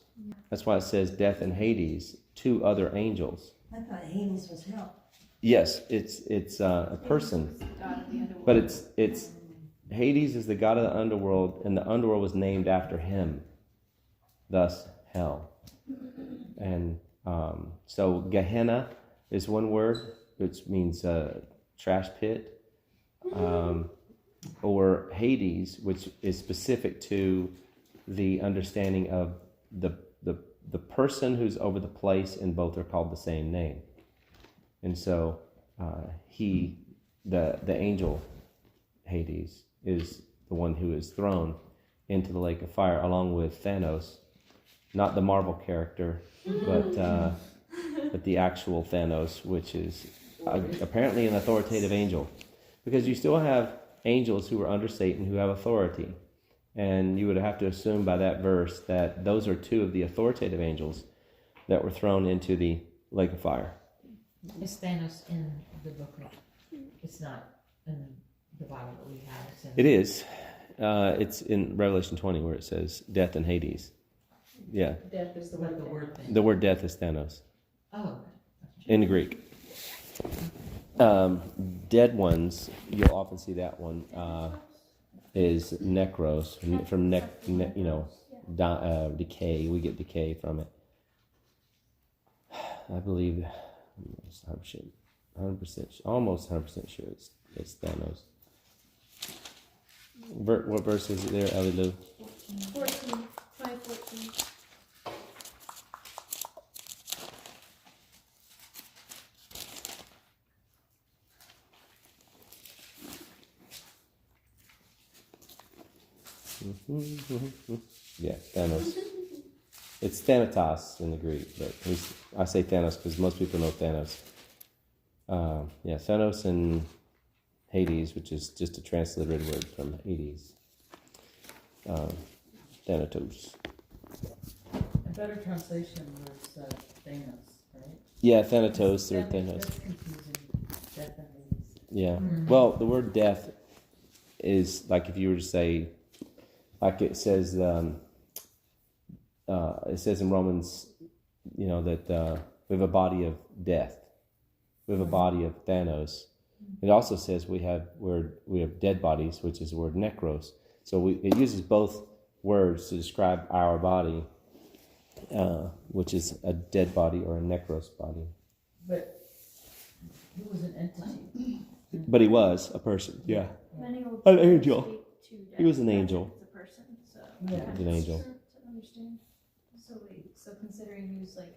Speaker 1: That's why it says death and Hades, 2 other angels.
Speaker 4: I thought Hades was hell.
Speaker 1: Yes, it's a person,
Speaker 3: God of the underworld.
Speaker 1: but it's Hades is the god of the underworld, and the underworld was named after him, thus hell. And so Gehenna is one word, which means trash pit, or Hades, which is specific to the understanding of the person who's over the place, and both are called the same name. And so the angel Hades is the one who is thrown into the lake of fire, along with Thanos, not the Marvel character, but the actual Thanos, which is apparently an authoritative angel, because you still have angels who are under Satan who have authority, and you would have to assume by that verse that those are 2 of the authoritative angels that were thrown into the lake of fire.
Speaker 2: Is Thanos in the book of... It's not in the Bible that we have.
Speaker 1: It is. It's in Revelation 20 where it says death and Hades. Yeah.
Speaker 3: Death is the
Speaker 2: What
Speaker 3: word.
Speaker 2: the word thing.
Speaker 1: The word death is Thanos
Speaker 2: Oh.
Speaker 1: in the Greek. Dead ones, you'll often see that one, is necros, from decay. We get decay from it. I believe, almost 100% sure it's Thanos. What verse is it there, Ellie Lou?
Speaker 8: 14, 5:14.
Speaker 1: Yeah, Thanos. It's Thanatos in the Greek, but I say Thanos because most people know Thanos. Thanos and Hades, which is just a transliterated word from Hades. Thanatos.
Speaker 5: A better translation was Thanos, right?
Speaker 1: Yeah, Thanatos or Thanos.
Speaker 5: That's confusing. Death and Hades.
Speaker 1: Yeah. Well, the word death is like if you were to say, like it says in Romans, that we have a body of death. We have a body of Thanos. It also says we have dead bodies, which is the word necros. So it uses both words to describe our body, which is a dead body or a necros body.
Speaker 5: But he was an entity.
Speaker 1: But he was a person. Yeah.
Speaker 8: Many will
Speaker 1: An angel.
Speaker 8: speak to death,
Speaker 1: He was an
Speaker 8: but
Speaker 1: angel.
Speaker 8: It's a person, so
Speaker 5: Yeah.
Speaker 1: He's an angel.
Speaker 8: to understand.
Speaker 3: So considering he was like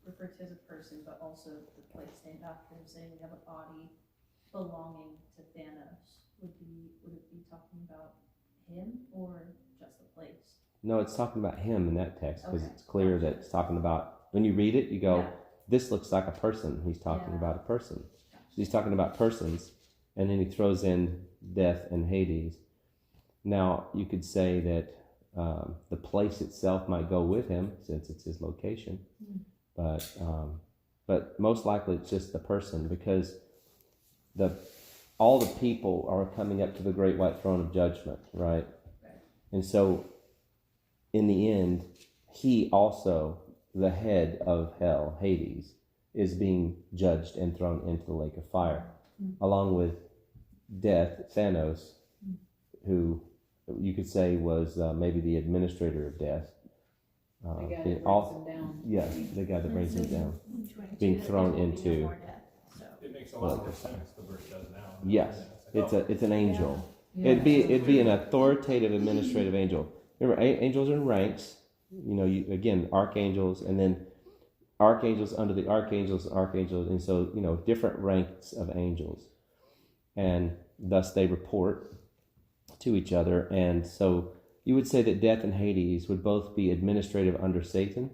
Speaker 3: referred to as a person, but also the place named after him, saying we have a body belonging to Thanos, would it be talking about him or just the place?
Speaker 1: No, it's talking about him in that text because
Speaker 3: Okay.
Speaker 1: it's clear that it's talking about, when you read it, you go,
Speaker 3: Yeah.
Speaker 1: this looks like a person. He's talking
Speaker 3: Yeah.
Speaker 1: about a person. So he's talking about persons, and then he throws in death and Hades. Now, you could say that the place itself might go with him since it's his location, but most likely it's just the person, because all the people are coming up to the great white throne of judgment, right? And so, in the end, he also, the head of hell, Hades, is being judged and thrown into the lake of fire, along with death, Thanos, who you could say was maybe the administrator of death.
Speaker 3: The guy that
Speaker 1: being
Speaker 3: brings him down.
Speaker 1: Yeah, the guy that brings him down.
Speaker 8: 22,
Speaker 1: Being
Speaker 8: there
Speaker 1: thrown
Speaker 8: will be no
Speaker 1: into-
Speaker 8: more death, so.
Speaker 9: It makes a lot more sense, the verse does now.
Speaker 1: Yes, it's an angel.
Speaker 5: Yeah.
Speaker 1: It'd be an authoritative administrative angel. Remember, angels are in ranks. Again, archangels, and then archangels under the archangels, and so different ranks of angels, and thus they report to each other. And so you would say that death and Hades would both be administrative under Satan,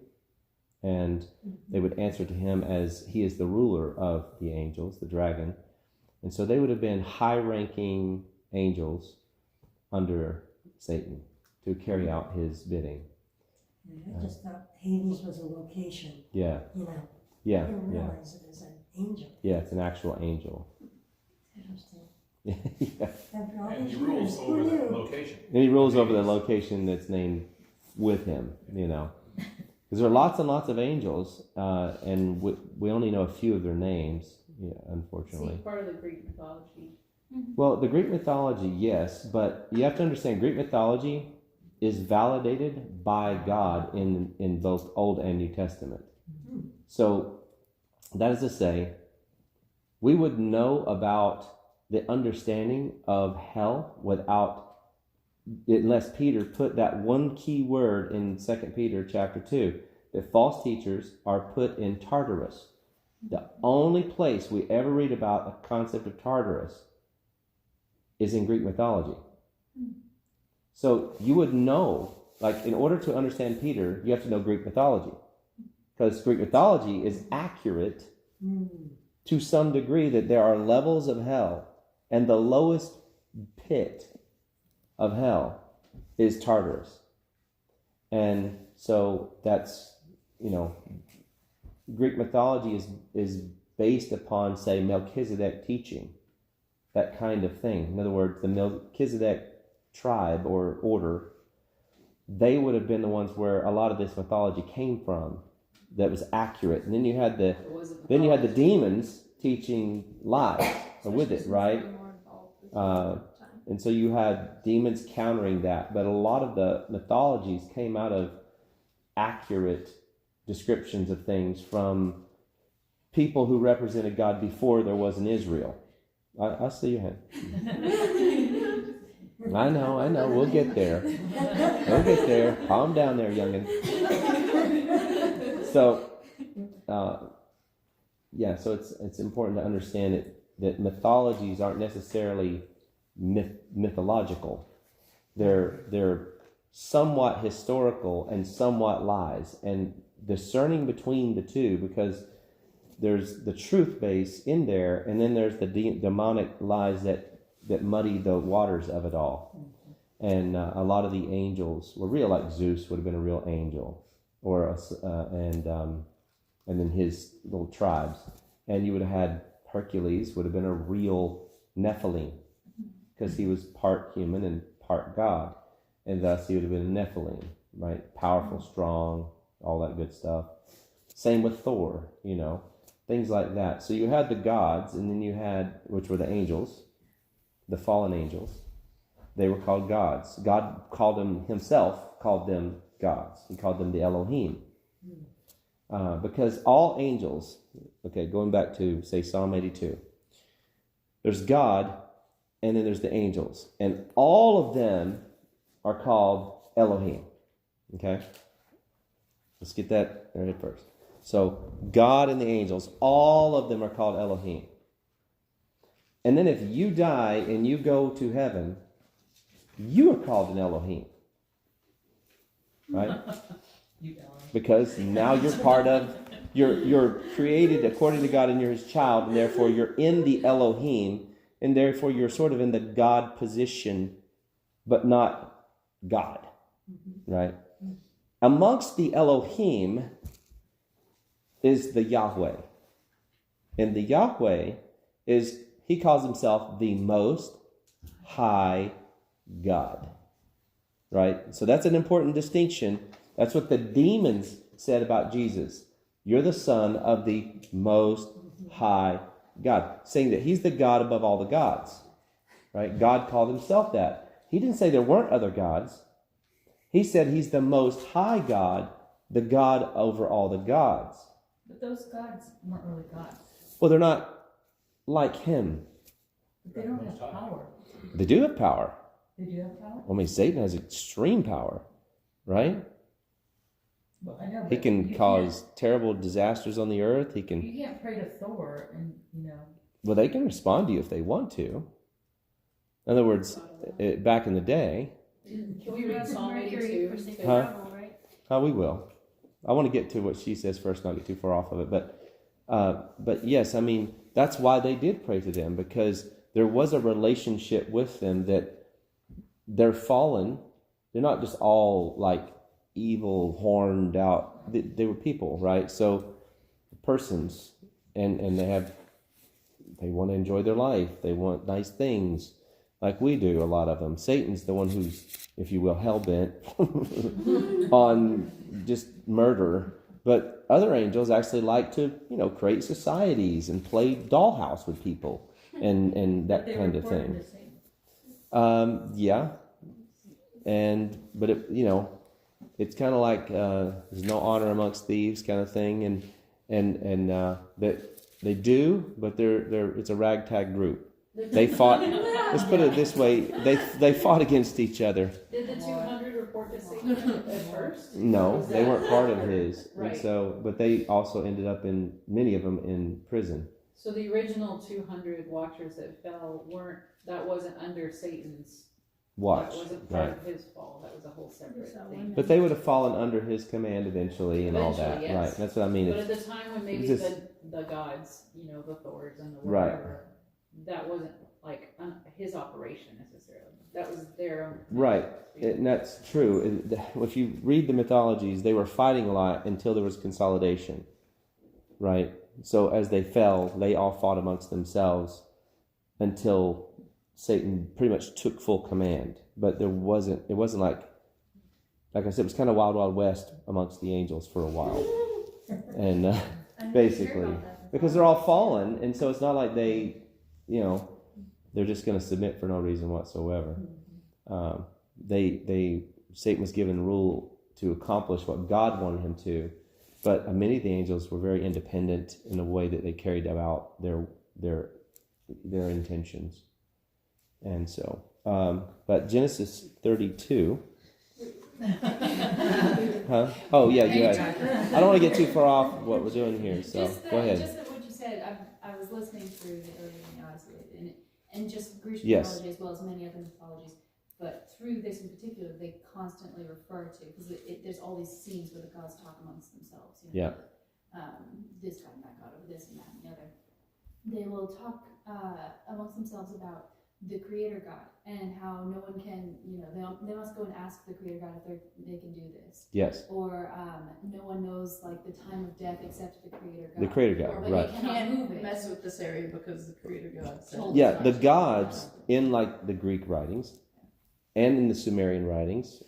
Speaker 1: and they would answer to him as he is the ruler of the angels, the dragon. And so they would have been high-ranking angels under Satan to carry out his bidding.
Speaker 4: I just thought Hades was a location,
Speaker 1: Yeah,
Speaker 4: I
Speaker 1: yeah,
Speaker 4: didn't
Speaker 1: yeah.
Speaker 4: realize it was an angel.
Speaker 1: Yeah, it's an actual angel.
Speaker 4: Interesting.
Speaker 1: Yeah.
Speaker 4: After all
Speaker 9: And
Speaker 4: these
Speaker 9: he rules
Speaker 4: years,
Speaker 9: over
Speaker 4: who
Speaker 9: that
Speaker 4: knew?
Speaker 9: location.
Speaker 1: And he rules over the location that's named with him, Because there are lots and lots of angels, and we only know a few of their names, unfortunately.
Speaker 3: See, part of the Greek mythology.
Speaker 1: Well, the Greek mythology, yes, but you have to understand Greek mythology is validated by God in both Old and New Testament. So that is to say, we would know about the understanding of hell unless Peter put that one key word in 2 Peter chapter 2, that false teachers are put in Tartarus. The only place we ever read about the concept of Tartarus is in Greek mythology. So you would know, in order to understand Peter, you have to know Greek mythology. Because Greek mythology is accurate to some degree that there are levels of hell, and the lowest pit of hell is Tartarus. And so that's, Greek mythology is based upon, say, Melchizedek teaching, that kind of thing. In other words, the Melchizedek tribe or order, they would have been the ones where a lot of this mythology came from that was accurate. And then you had the demons teaching lies with it, right? And so you had demons countering that, but a lot of the mythologies came out of accurate descriptions of things from people who represented God before there was an Israel. I see your hand. I know. We'll get there. Calm down there, youngin. So, so it's important to understand that mythologies aren't necessarily mythological. They're somewhat historical and somewhat lies, and discerning between the two, because there's the truth base in there, and then there's the demonic lies that muddy the waters of it all. And a lot of the angels were real, like Zeus would have been a real angel, and then his little tribes. And you would have had Hercules would have been a real Nephilim, because he was part human and part God, and thus he would have been a Nephilim, right? Powerful, strong, all that good stuff. Same with Thor, things like that. So you had the gods, and then you had, which were the angels, the fallen angels. They were called gods. God called them gods. He called them the Elohim. Because all angels, going back to, say, Psalm 82, there's God, and then there's the angels. And all of them are called Elohim. Okay? Let's get that right first. So, God and the angels, all of them are called Elohim. And then if you die and you go to heaven, you are called an Elohim. Right? Because now you're part of, you're created according to God, and you're his child, and therefore you're in the Elohim, and therefore you're sort of in the God position, but not God. Right? Amongst the Elohim is the Yahweh. And the Yahweh he calls himself the Most High God. Right? So that's an important distinction. That's what the demons said about Jesus. You're the Son of the Most High God. Saying that he's the God above all the gods. Right? God called himself that. He didn't say there weren't other gods. He said he's the Most High God, the God over all the gods.
Speaker 5: But those gods weren't really gods.
Speaker 1: Well, they're not like him.
Speaker 5: But they don't have power.
Speaker 1: They do have power.
Speaker 5: They do have power?
Speaker 1: I mean, Satan has extreme power, right?
Speaker 5: Well, I know,
Speaker 1: He
Speaker 5: but
Speaker 1: can
Speaker 5: you
Speaker 1: cause terrible disasters on the earth. He
Speaker 5: can't-
Speaker 1: can,
Speaker 5: You can't pray to Thor and, you know.
Speaker 1: well, they can respond to you if they want to. In other words, back in the day,
Speaker 3: Can we read Psalm
Speaker 8: Mercury
Speaker 3: 82?
Speaker 8: for safe
Speaker 1: Huh?
Speaker 8: travel, right?
Speaker 1: we will. I want to get to what she says first, not get too far off of it. But yes, I mean, that's why they did pray to them, because there was a relationship with them that they're fallen. They're not just all like evil, horned out. They were people, right? So persons, and they want to enjoy their life. They want nice things, like we do. A lot of them. Satan's the one who's, if you will, hell bent on just murder. But other angels actually like to, create societies and play dollhouse with people and that kind of thing. Yeah. But it's kind of like there's no honor amongst thieves kind of thing, and that they do, but it's a ragtag group. They fought. Let's put it this way: they fought against each other.
Speaker 3: Did the 200 report to Satan at first?
Speaker 1: No, they weren't part of his.
Speaker 3: Right.
Speaker 1: And but they also ended up many of them in prison.
Speaker 3: So the original 200 watchers that fell that wasn't under Satan's.
Speaker 1: Watch,
Speaker 3: That wasn't part
Speaker 1: right?
Speaker 3: of his fall. That was a whole separate thing.
Speaker 1: But they would have fallen under his command eventually, and all that,
Speaker 3: Eventually, yes.
Speaker 1: right? That's what I mean.
Speaker 3: But at the time when maybe
Speaker 1: it's just-
Speaker 3: the gods, the Thors and the
Speaker 1: Right.
Speaker 3: whatever, that wasn't like his operation necessarily. That was their own.
Speaker 1: Right, and that's true. If you read the mythologies, they were fighting a lot until there was consolidation, right? So as they fell, they all fought amongst themselves until Satan pretty much took full command. But it wasn't like I said, it was kind of wild, wild west amongst the angels for a while. And
Speaker 8: I didn't
Speaker 1: basically,
Speaker 8: hear about that.
Speaker 1: because they're all fallen, and so it's not like they're just going to submit for no reason whatsoever. Satan was given rule to accomplish what God wanted him to, but many of the angels were very independent in the way that they carried out their intentions. And so, but Genesis 32. Huh? Oh yeah, you had. I don't want to get too far off what we're doing here, so go ahead.
Speaker 9: Just what you said, I was listening through the Iliad and the Odyssey, and just Grecian
Speaker 1: Yes.
Speaker 9: mythology as well as many other mythologies. But through this in particular, they constantly refer to, because there's all these scenes where the gods talk amongst themselves.
Speaker 1: Yeah.
Speaker 9: This god and that god over this and that and the other. They will talk amongst themselves about the creator God and how no one can, they must go and ask the creator God if they can do this.
Speaker 1: Yes.
Speaker 9: Or no one knows like the time of death except the creator God.
Speaker 1: The creator God,
Speaker 9: Or they
Speaker 1: right.
Speaker 9: cannot move it.
Speaker 3: mess with this area because the creator God said.
Speaker 1: Yeah, the gods in like the Greek writings, and in the Sumerian writings,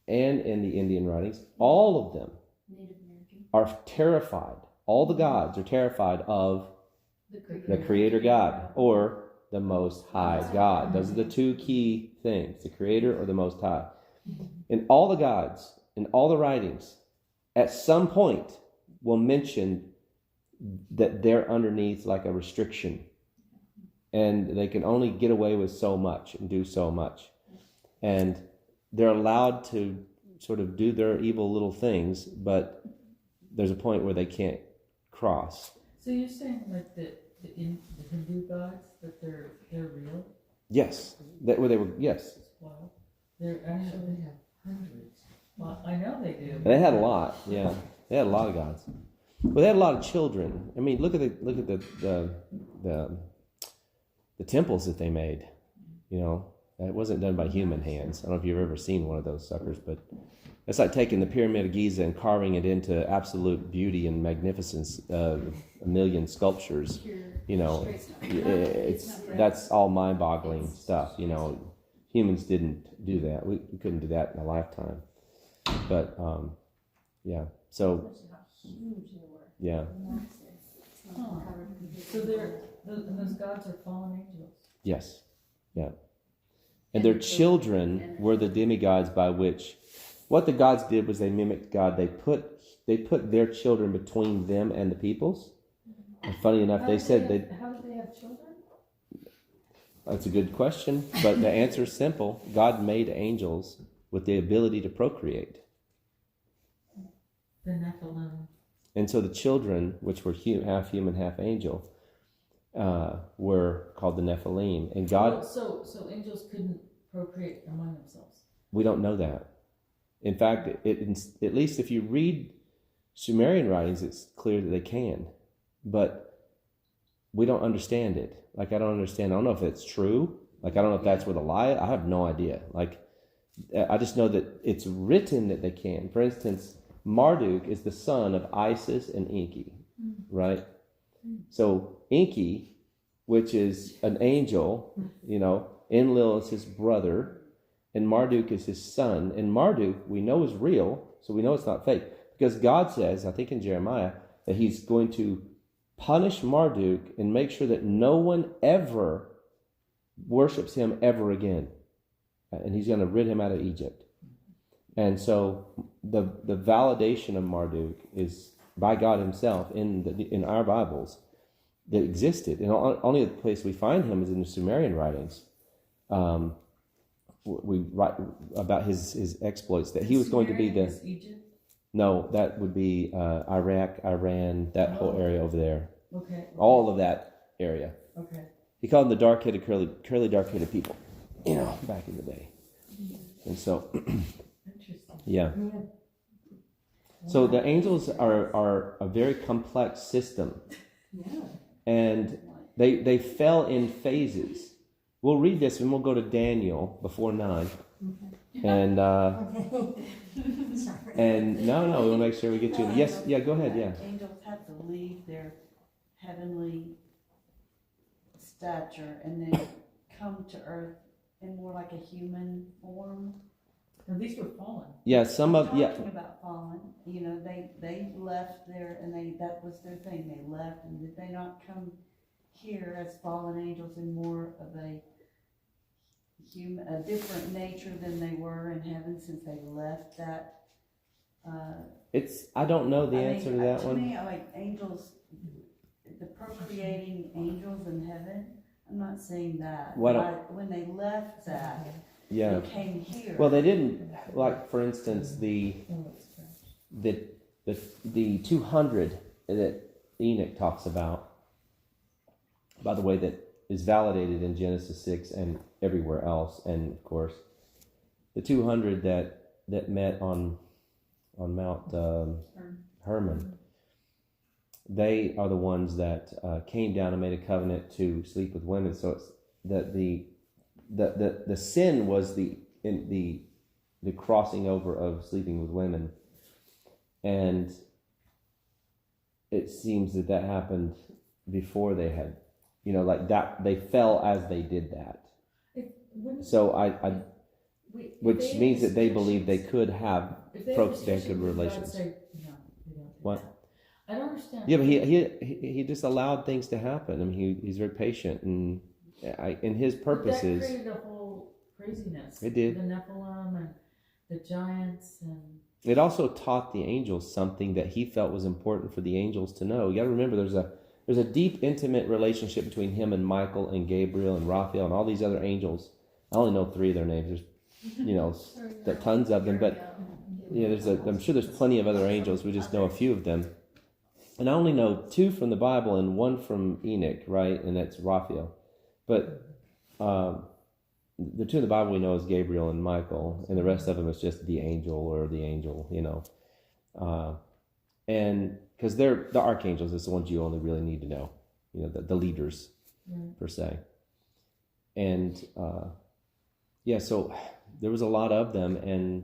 Speaker 1: and in the Indian writings, all of them
Speaker 9: Native American.
Speaker 1: are terrified. All the gods are terrified of
Speaker 9: The
Speaker 1: the creator God or the Most High God. Those are the two key things, the creator or the Most High. And all the gods, in all the writings, at some point will mention that they're underneath like a restriction. And they can only get away with so much and do so much. And they're allowed to sort of do their evil little things, but there's a point where they can't cross.
Speaker 5: So you're saying like the Hindu gods, that they're real?
Speaker 1: Yes. Yes.
Speaker 5: Wow. They actually have hundreds. Well, I know they do.
Speaker 1: They had a lot, yeah. They had a lot of gods. Well, they had a lot of children. I mean, look at the temples that they made. It wasn't done by human hands. I don't know if you've ever seen one of those suckers, but it's like taking the Pyramid of Giza and carving it into absolute beauty and magnificence. A million sculptures. That's all mind-boggling stuff. Humans didn't do that. We couldn't do that in a lifetime. But yeah. So yeah.
Speaker 5: Huh. So those gods are fallen angels.
Speaker 1: Yes. Yeah. And their children were the demigods by which what the gods did was they mimicked God. They put their children between them and the peoples. And funny enough, they said
Speaker 5: How did they have children?
Speaker 1: That's a good question, but the answer is simple. God made angels with the ability to procreate.
Speaker 2: The Nephilim.
Speaker 1: And so the children, which were half human, half angel, were called the Nephilim. And God...
Speaker 5: So angels couldn't procreate among themselves?
Speaker 1: We don't know that. In fact, at least if you read Sumerian writings, it's clear that they can. But we don't understand it. Like, I don't understand. I don't know if it's true. Like, I don't know if that's where the lie is. I have no idea. Like, I just know that it's written that they can. For instance, Marduk is the son of Isis and Enki, right? So Enki, which is an angel, Enlil is his brother, and Marduk is his son. And Marduk, we know, is real, so we know it's not fake. Because God says, I think in Jeremiah, that he's going to punish Marduk and make sure that no one ever worships him ever again. And he's going to rid him out of Egypt. And so the validation of Marduk is by God himself in our Bibles that existed. And only the place we find him is in the Sumerian writings. We write about his exploits, that he was going to be the...
Speaker 5: Is Egypt?
Speaker 1: No, that would be Iraq, Iran, that whole area over there.
Speaker 5: Okay.
Speaker 1: All of that area.
Speaker 5: Okay.
Speaker 1: He called them the dark-headed, curly dark-headed people, back in the day. And so,
Speaker 5: Interesting.
Speaker 1: yeah. So the angels are a very complex system.
Speaker 3: Yeah.
Speaker 1: And they fell in phases. We'll read this and we'll go to Daniel before 9. And
Speaker 4: Sorry.
Speaker 1: and no, we'll make sure we get to it. Yes, yeah, go ahead, yeah.
Speaker 10: Angels have to leave their heavenly stature and then come to earth in more like a human form.
Speaker 5: Now, these were fallen.
Speaker 1: Yeah, some of
Speaker 10: Talking about fallen, they left there and that was their thing. They left, and did they not come here as fallen angels in more of a different nature than they were in heaven, since they left that?
Speaker 1: I don't know the answer to that
Speaker 10: to
Speaker 1: one.
Speaker 10: me, I like angels, the procreating angels in heaven. I'm not saying that. When they left that,
Speaker 1: Yeah.
Speaker 10: they came here.
Speaker 1: Well, they didn't, like, for instance, the 200 that Enoch talks about, by the way, that is validated in Genesis 6 and everywhere else. And of course, the 200 that met on Mount Hermon, they are the ones that came down and made a covenant to sleep with women. So it's that the sin was the crossing over of sleeping with women, and it seems that happened before they had, like that, they fell as they did that. So which means that they believe they could have good relations. What?
Speaker 5: I don't understand.
Speaker 1: Yeah, but he just allowed things to happen. I mean, he's very patient, and in his purposes.
Speaker 5: That created a whole craziness.
Speaker 1: It did.
Speaker 5: The Nephilim and the giants, and
Speaker 1: it also taught the angels something that he felt was important for the angels to know. You got to remember, there's a deep, intimate relationship between him and Michael and Gabriel and Raphael and all these other angels. I only know 3 of their names. There's tons of them, but I'm sure there's plenty of other angels. We just know a few of them. And I only know 2 from the Bible and 1 from Enoch, right? And that's Raphael. But the 2 in the Bible we know is Gabriel and Michael, and the rest of them is just the angel or the angel, and because they're the archangels, it's the ones you only really need to know, the leaders per se. And so there was a lot of them, and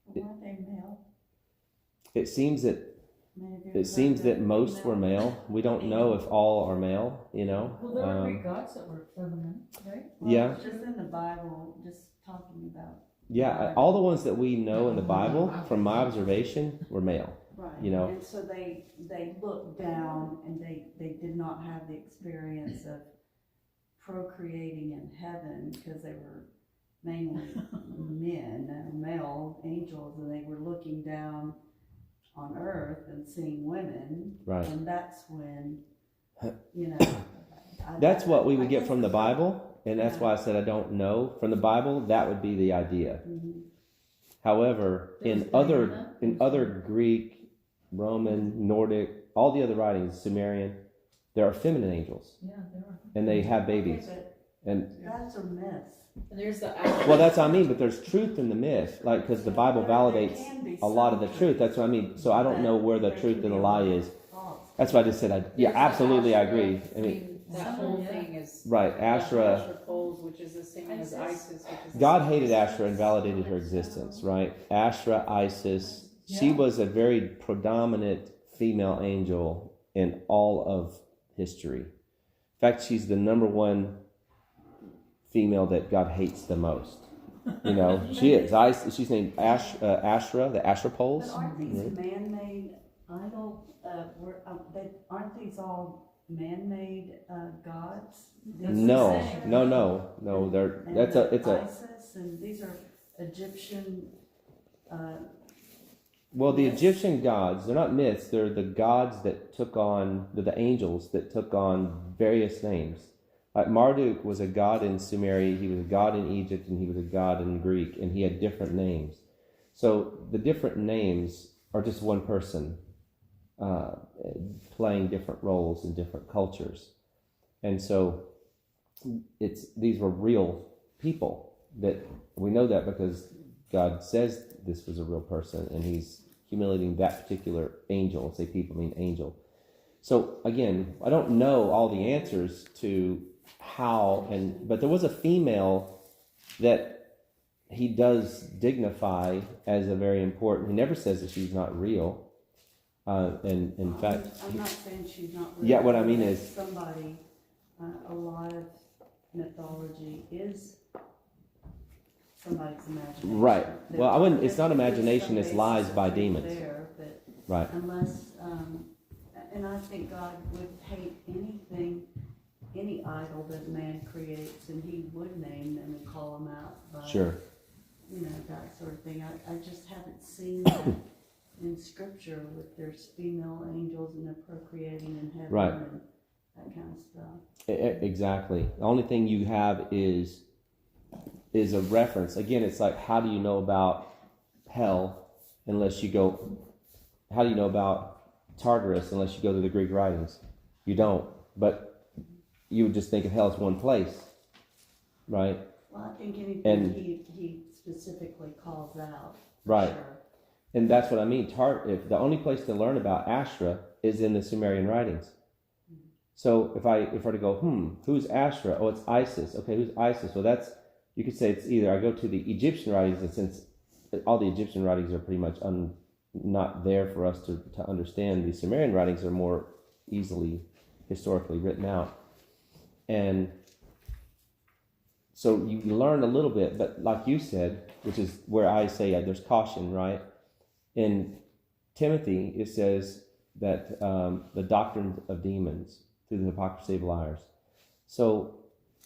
Speaker 10: Weren't they male?
Speaker 1: it seems that most were male. We don't know if all are male,
Speaker 5: well, there were Greek gods that were feminine, right?
Speaker 1: Yeah.
Speaker 10: Just in the Bible, just talking about.
Speaker 1: Yeah, all the ones that we know in the Bible, from my observation, were male.
Speaker 10: Right.
Speaker 1: And
Speaker 10: so they looked down, and they did not have the experience of procreating in heaven, because they were mainly men, male angels, and they were looking down on earth and seeing women.
Speaker 1: Right.
Speaker 10: And that's when,
Speaker 1: That's what we would get from the Bible, and that's why I said I don't know. From the Bible, that would be the idea.
Speaker 10: Mhm.
Speaker 1: However, in other Greek, Roman, Nordic, all the other writings, Sumerian, there are feminine angels,
Speaker 5: Yeah, there are.
Speaker 1: and they have babies.
Speaker 10: Okay, but
Speaker 1: And
Speaker 10: that's a myth.
Speaker 3: And there's the
Speaker 1: well, that's what I mean. But there's truth in the myth, like because the Bible validates a lot of the truth. That's what I mean. So I don't know where the truth and the lie is. That's why I just said, yeah, absolutely, I agree. I mean,
Speaker 3: that whole thing is
Speaker 1: right, Asherah.
Speaker 3: Asherah poles, which is the same as Isis, which is the
Speaker 1: God
Speaker 3: same
Speaker 1: hated
Speaker 3: as
Speaker 1: Asherah and validated her existence, right? Asherah, Isis, she was a very predominant female angel in all of history. In fact, she's the number one female that God hates the most. You know, she is. She's named Asherah, the Asherah
Speaker 10: But
Speaker 1: poles.
Speaker 10: aren't these man-made idol? Aren't these all man-made gods?
Speaker 1: No. They're
Speaker 10: And
Speaker 1: it's a
Speaker 10: ISIS, and these are Egyptian.
Speaker 1: well, the
Speaker 10: myths.
Speaker 1: Egyptian gods, they're not myths, they're the gods that took on, they're the angels that took on various names. Like Marduk was a god in Sumeria, he was a god in Egypt, and he was a god in Greek, and he had different names. So the different names are just one person playing different roles in different cultures. And so these were real people that we know that because God says this was a real person, and he's humiliating that particular angel. Say people mean angel. So again, I don't know all the answers to how, but there was a female that he does dignify as a very important. He never says that she's not real. And in fact,
Speaker 10: I'm not saying she's not real.
Speaker 1: Yeah, what I mean is
Speaker 10: somebody. A lot of mythology is somebody's imagination.
Speaker 1: right.
Speaker 10: There-
Speaker 1: Well, I wouldn't. It's not
Speaker 10: there is
Speaker 1: imagination.
Speaker 10: some
Speaker 1: It's lies
Speaker 10: basis
Speaker 1: by
Speaker 10: of truth
Speaker 1: demons.
Speaker 10: there, but
Speaker 1: Right.
Speaker 10: unless, and I think God would hate anything, any idol that man creates, and he would name them and call them out by,
Speaker 1: Sure.
Speaker 10: you know, that sort of thing. I just haven't seen that in scripture with there's female angels and they're procreating in heaven
Speaker 1: Right.
Speaker 10: and that kind of stuff.
Speaker 1: Exactly. The only thing you have is a reference. Again, it's like, how do you know about hell unless you go? How do you know about Tartarus unless you go to the Greek writings? You don't. But you would just think of hell as one place, right?
Speaker 10: Well, I think anything
Speaker 1: And-
Speaker 10: he specifically calls out. for
Speaker 1: Right.
Speaker 10: sure.
Speaker 1: And that's what I mean. If the only place to learn about Asherah is in the Sumerian writings. So if I were to go, who's Asherah? Oh, it's Isis. Okay, who's Isis? Well, you could say it's either I go to the Egyptian writings, and since all the Egyptian writings are pretty much not there for us to understand, the Sumerian writings are more easily historically written out. And so you learn a little bit, but like you said, which is where I say there's caution, right? In Timothy, it says that the doctrine of demons through the hypocrisy of liars. So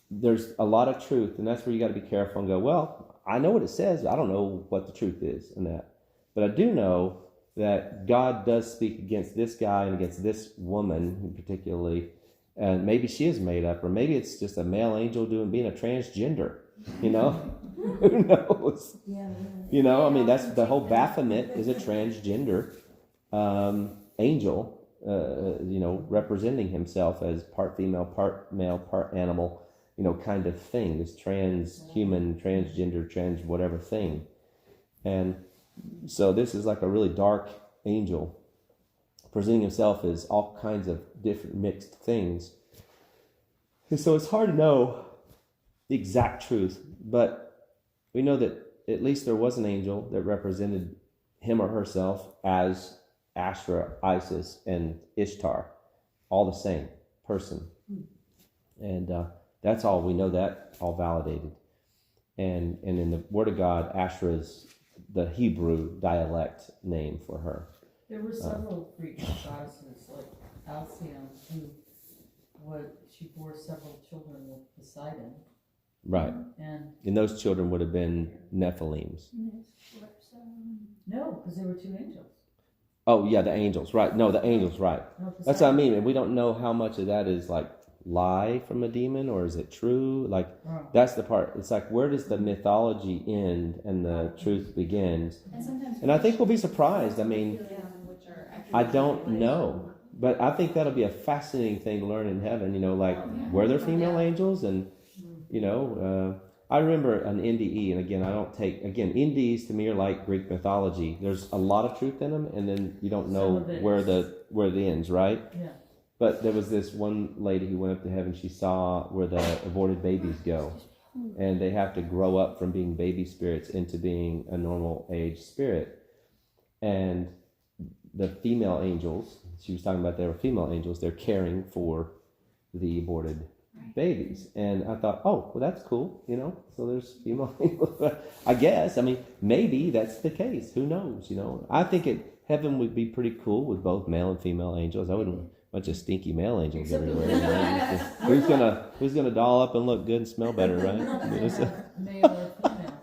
Speaker 1: there's a lot of truth, and that's where you got to be careful and go, well, I know what it says, but I don't know what the truth is in that. But I do know that God does speak against this guy and against this woman particularly, and maybe she is made up, or maybe it's just a male angel being a transgender, you know? Who knows?
Speaker 4: Yeah.
Speaker 1: You know, I mean, that's the whole Baphomet is a transgender angel, you know, representing himself as part female, part male, part animal, you know, kind of thing, this transhuman, transgender, trans whatever thing. And so this is like a really dark angel presenting himself as all kinds of different mixed things. And so it's hard to know the exact truth, but we know that at least there was an angel that represented him or herself as Asherah, Isis, and Ishtar, all the same person. And that's all we know, that all validated. And in the Word of God, Asherah is the Hebrew dialect name for her.
Speaker 5: There were several Greek goddesses, like Alcyone, she bore several children with Poseidon.
Speaker 1: Right. And those children would have been Nephilims.
Speaker 5: No, because there were two angels.
Speaker 1: Oh, yeah, the angels, right. No, the angels, right.
Speaker 5: No,
Speaker 1: That's what I mean. And we don't know how much of that is like lie from a demon or is it true? Like,
Speaker 5: Right.
Speaker 1: that's the part. It's like, where does the mythology end and the truth begins?
Speaker 9: And sometimes.
Speaker 1: And I think we'll be surprised. I mean,
Speaker 9: Which are
Speaker 1: I don't know. But I think that'll be a fascinating thing to learn in heaven, like, were there female angels? And, I remember an NDE, and again, NDEs to me are like Greek mythology. There's a lot of truth in them, and then you don't know where it ends, right?
Speaker 5: Yeah.
Speaker 1: But there was this one lady who went up to heaven. She saw where the aborted babies go, and they have to grow up from being baby spirits into being a normal age spirit. And the female angels, she was talking about they were female angels, they're caring for the aborted babies. And I thought, oh, well, that's cool, so there's female angels. I guess, maybe that's the case. Who knows, I think heaven would be pretty cool with both male and female angels. I wouldn't want a bunch of stinky male angels everywhere. Who's gonna doll up and look good and smell better, right?
Speaker 5: Male or female?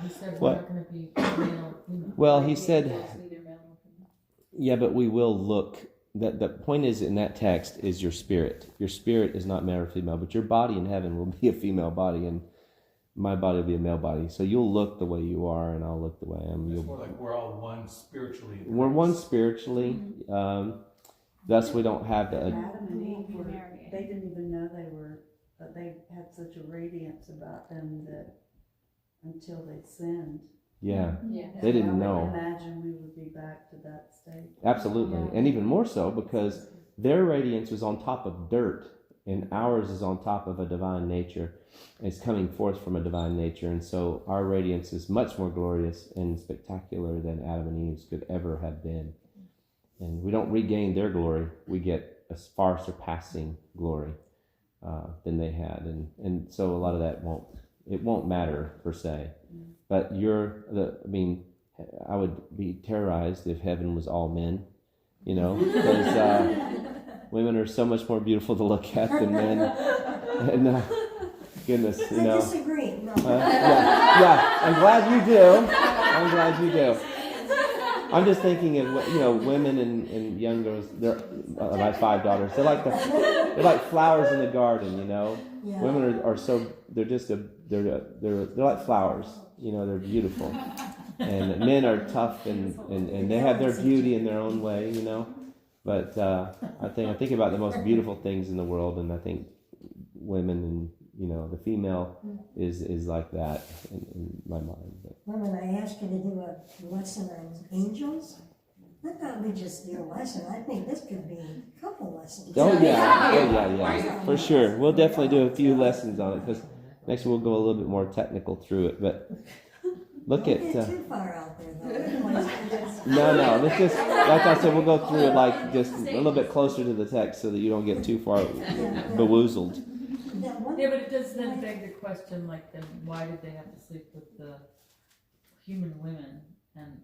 Speaker 5: He said we're not going to be male or female.
Speaker 1: Well, he said,
Speaker 3: Neither male nor female.
Speaker 1: yeah, but we will look. The point is, in that text is your spirit. Your spirit is not male or female, but your body in heaven will be a female body, and my body will be a male body. So you'll look the way you are, and I'll look the way I am.
Speaker 11: It's more like we're all one spiritually.
Speaker 1: We're one spiritually. Thus, we don't have the.
Speaker 10: Adam and Eve they didn't even know they had such a radiance about them that until they sinned.
Speaker 1: Yeah,
Speaker 3: Yeah.
Speaker 1: they didn't
Speaker 10: Now
Speaker 1: know.
Speaker 10: I would imagine we would be back to that state.
Speaker 1: Absolutely, and even more so because their radiance was on top of dirt, and ours is on top of a divine nature. It's coming forth from a divine nature, and so our radiance is much more glorious and spectacular than Adam and Eve's could ever have been. And we don't regain their glory; we get a far surpassing glory than they had, and so a lot of that won't matter per se. But I would be terrorized if heaven was all men, because women are so much more beautiful to look at than men. And goodness,
Speaker 4: I disagree. No.
Speaker 1: Yeah, I'm glad you do. I'm just thinking of women and young girls. They're my 5 daughters. They're like flowers in the garden.
Speaker 4: Yeah.
Speaker 1: Women are so they're like flowers. They're beautiful, and men are tough and they have their beauty in their own way. But I think about the most beautiful things in the world, and I think women and the female is like that in my mind. But.
Speaker 4: Well, when I asked you to do a lesson on angels, I thought we'd just do a lesson. I think this could be a couple lessons.
Speaker 1: Oh yeah, for sure. We'll definitely do a few lessons on it because next we'll go a little bit more technical through it. But look
Speaker 4: Don't
Speaker 1: at
Speaker 4: get too far out there, though.
Speaker 1: no. Let's just like I said, we'll go through it like just a little bit closer to the text so that you don't get too far bewoozled.
Speaker 5: Yeah, but it does then beg the question, like, then why did they have to sleep with the human women and,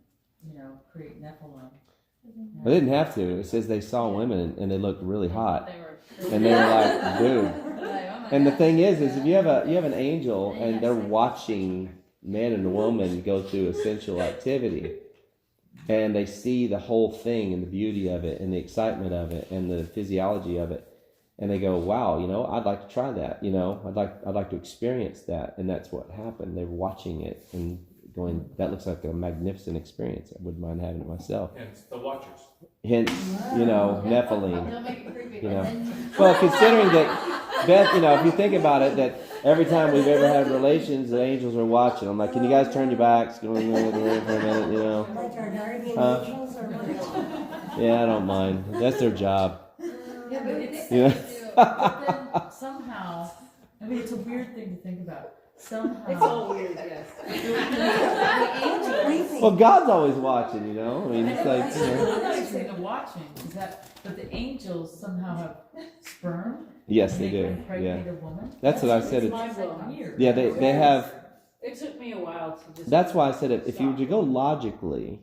Speaker 5: create Nephilim?
Speaker 1: They didn't have to. It says they saw women and they looked really hot, and they were like, dude. And the thing is if you have an angel and they're watching man and woman go through a sensual activity, and they see the whole thing and the beauty of it and the excitement of it and the physiology of it, and they go, wow, I'd like to try that. I'd like to experience that. And that's what happened. They were watching it and going, that looks like a magnificent experience. I wouldn't mind having it myself.
Speaker 11: Hence the watchers.
Speaker 1: Hence, Nephilim.
Speaker 3: They'll make it creepy.
Speaker 1: Well, considering that, Beth, if you think about it, that every time we've ever had relations, the angels are watching. I'm like, can you guys turn your backs? Go in there for a minute,
Speaker 4: Like our guardian angels or what?
Speaker 1: Yeah, I don't mind. That's their job.
Speaker 5: Yeah, but it's,
Speaker 1: Yeah.
Speaker 5: but then somehow, it's a weird thing to think about. Somehow,
Speaker 3: It's all weird, yes.
Speaker 1: Well, God's always watching, It's like,
Speaker 5: I'm not even saying they're watching, but the angels somehow have sperm.
Speaker 1: Yes, they
Speaker 5: and
Speaker 1: do.
Speaker 5: can impregnate
Speaker 1: Yeah,
Speaker 5: a woman.
Speaker 1: that's what I said.
Speaker 5: It's mind-blowing. Weird.
Speaker 1: Yeah, they have.
Speaker 3: It took me a while to just.
Speaker 1: That's why I said if you were to go logically,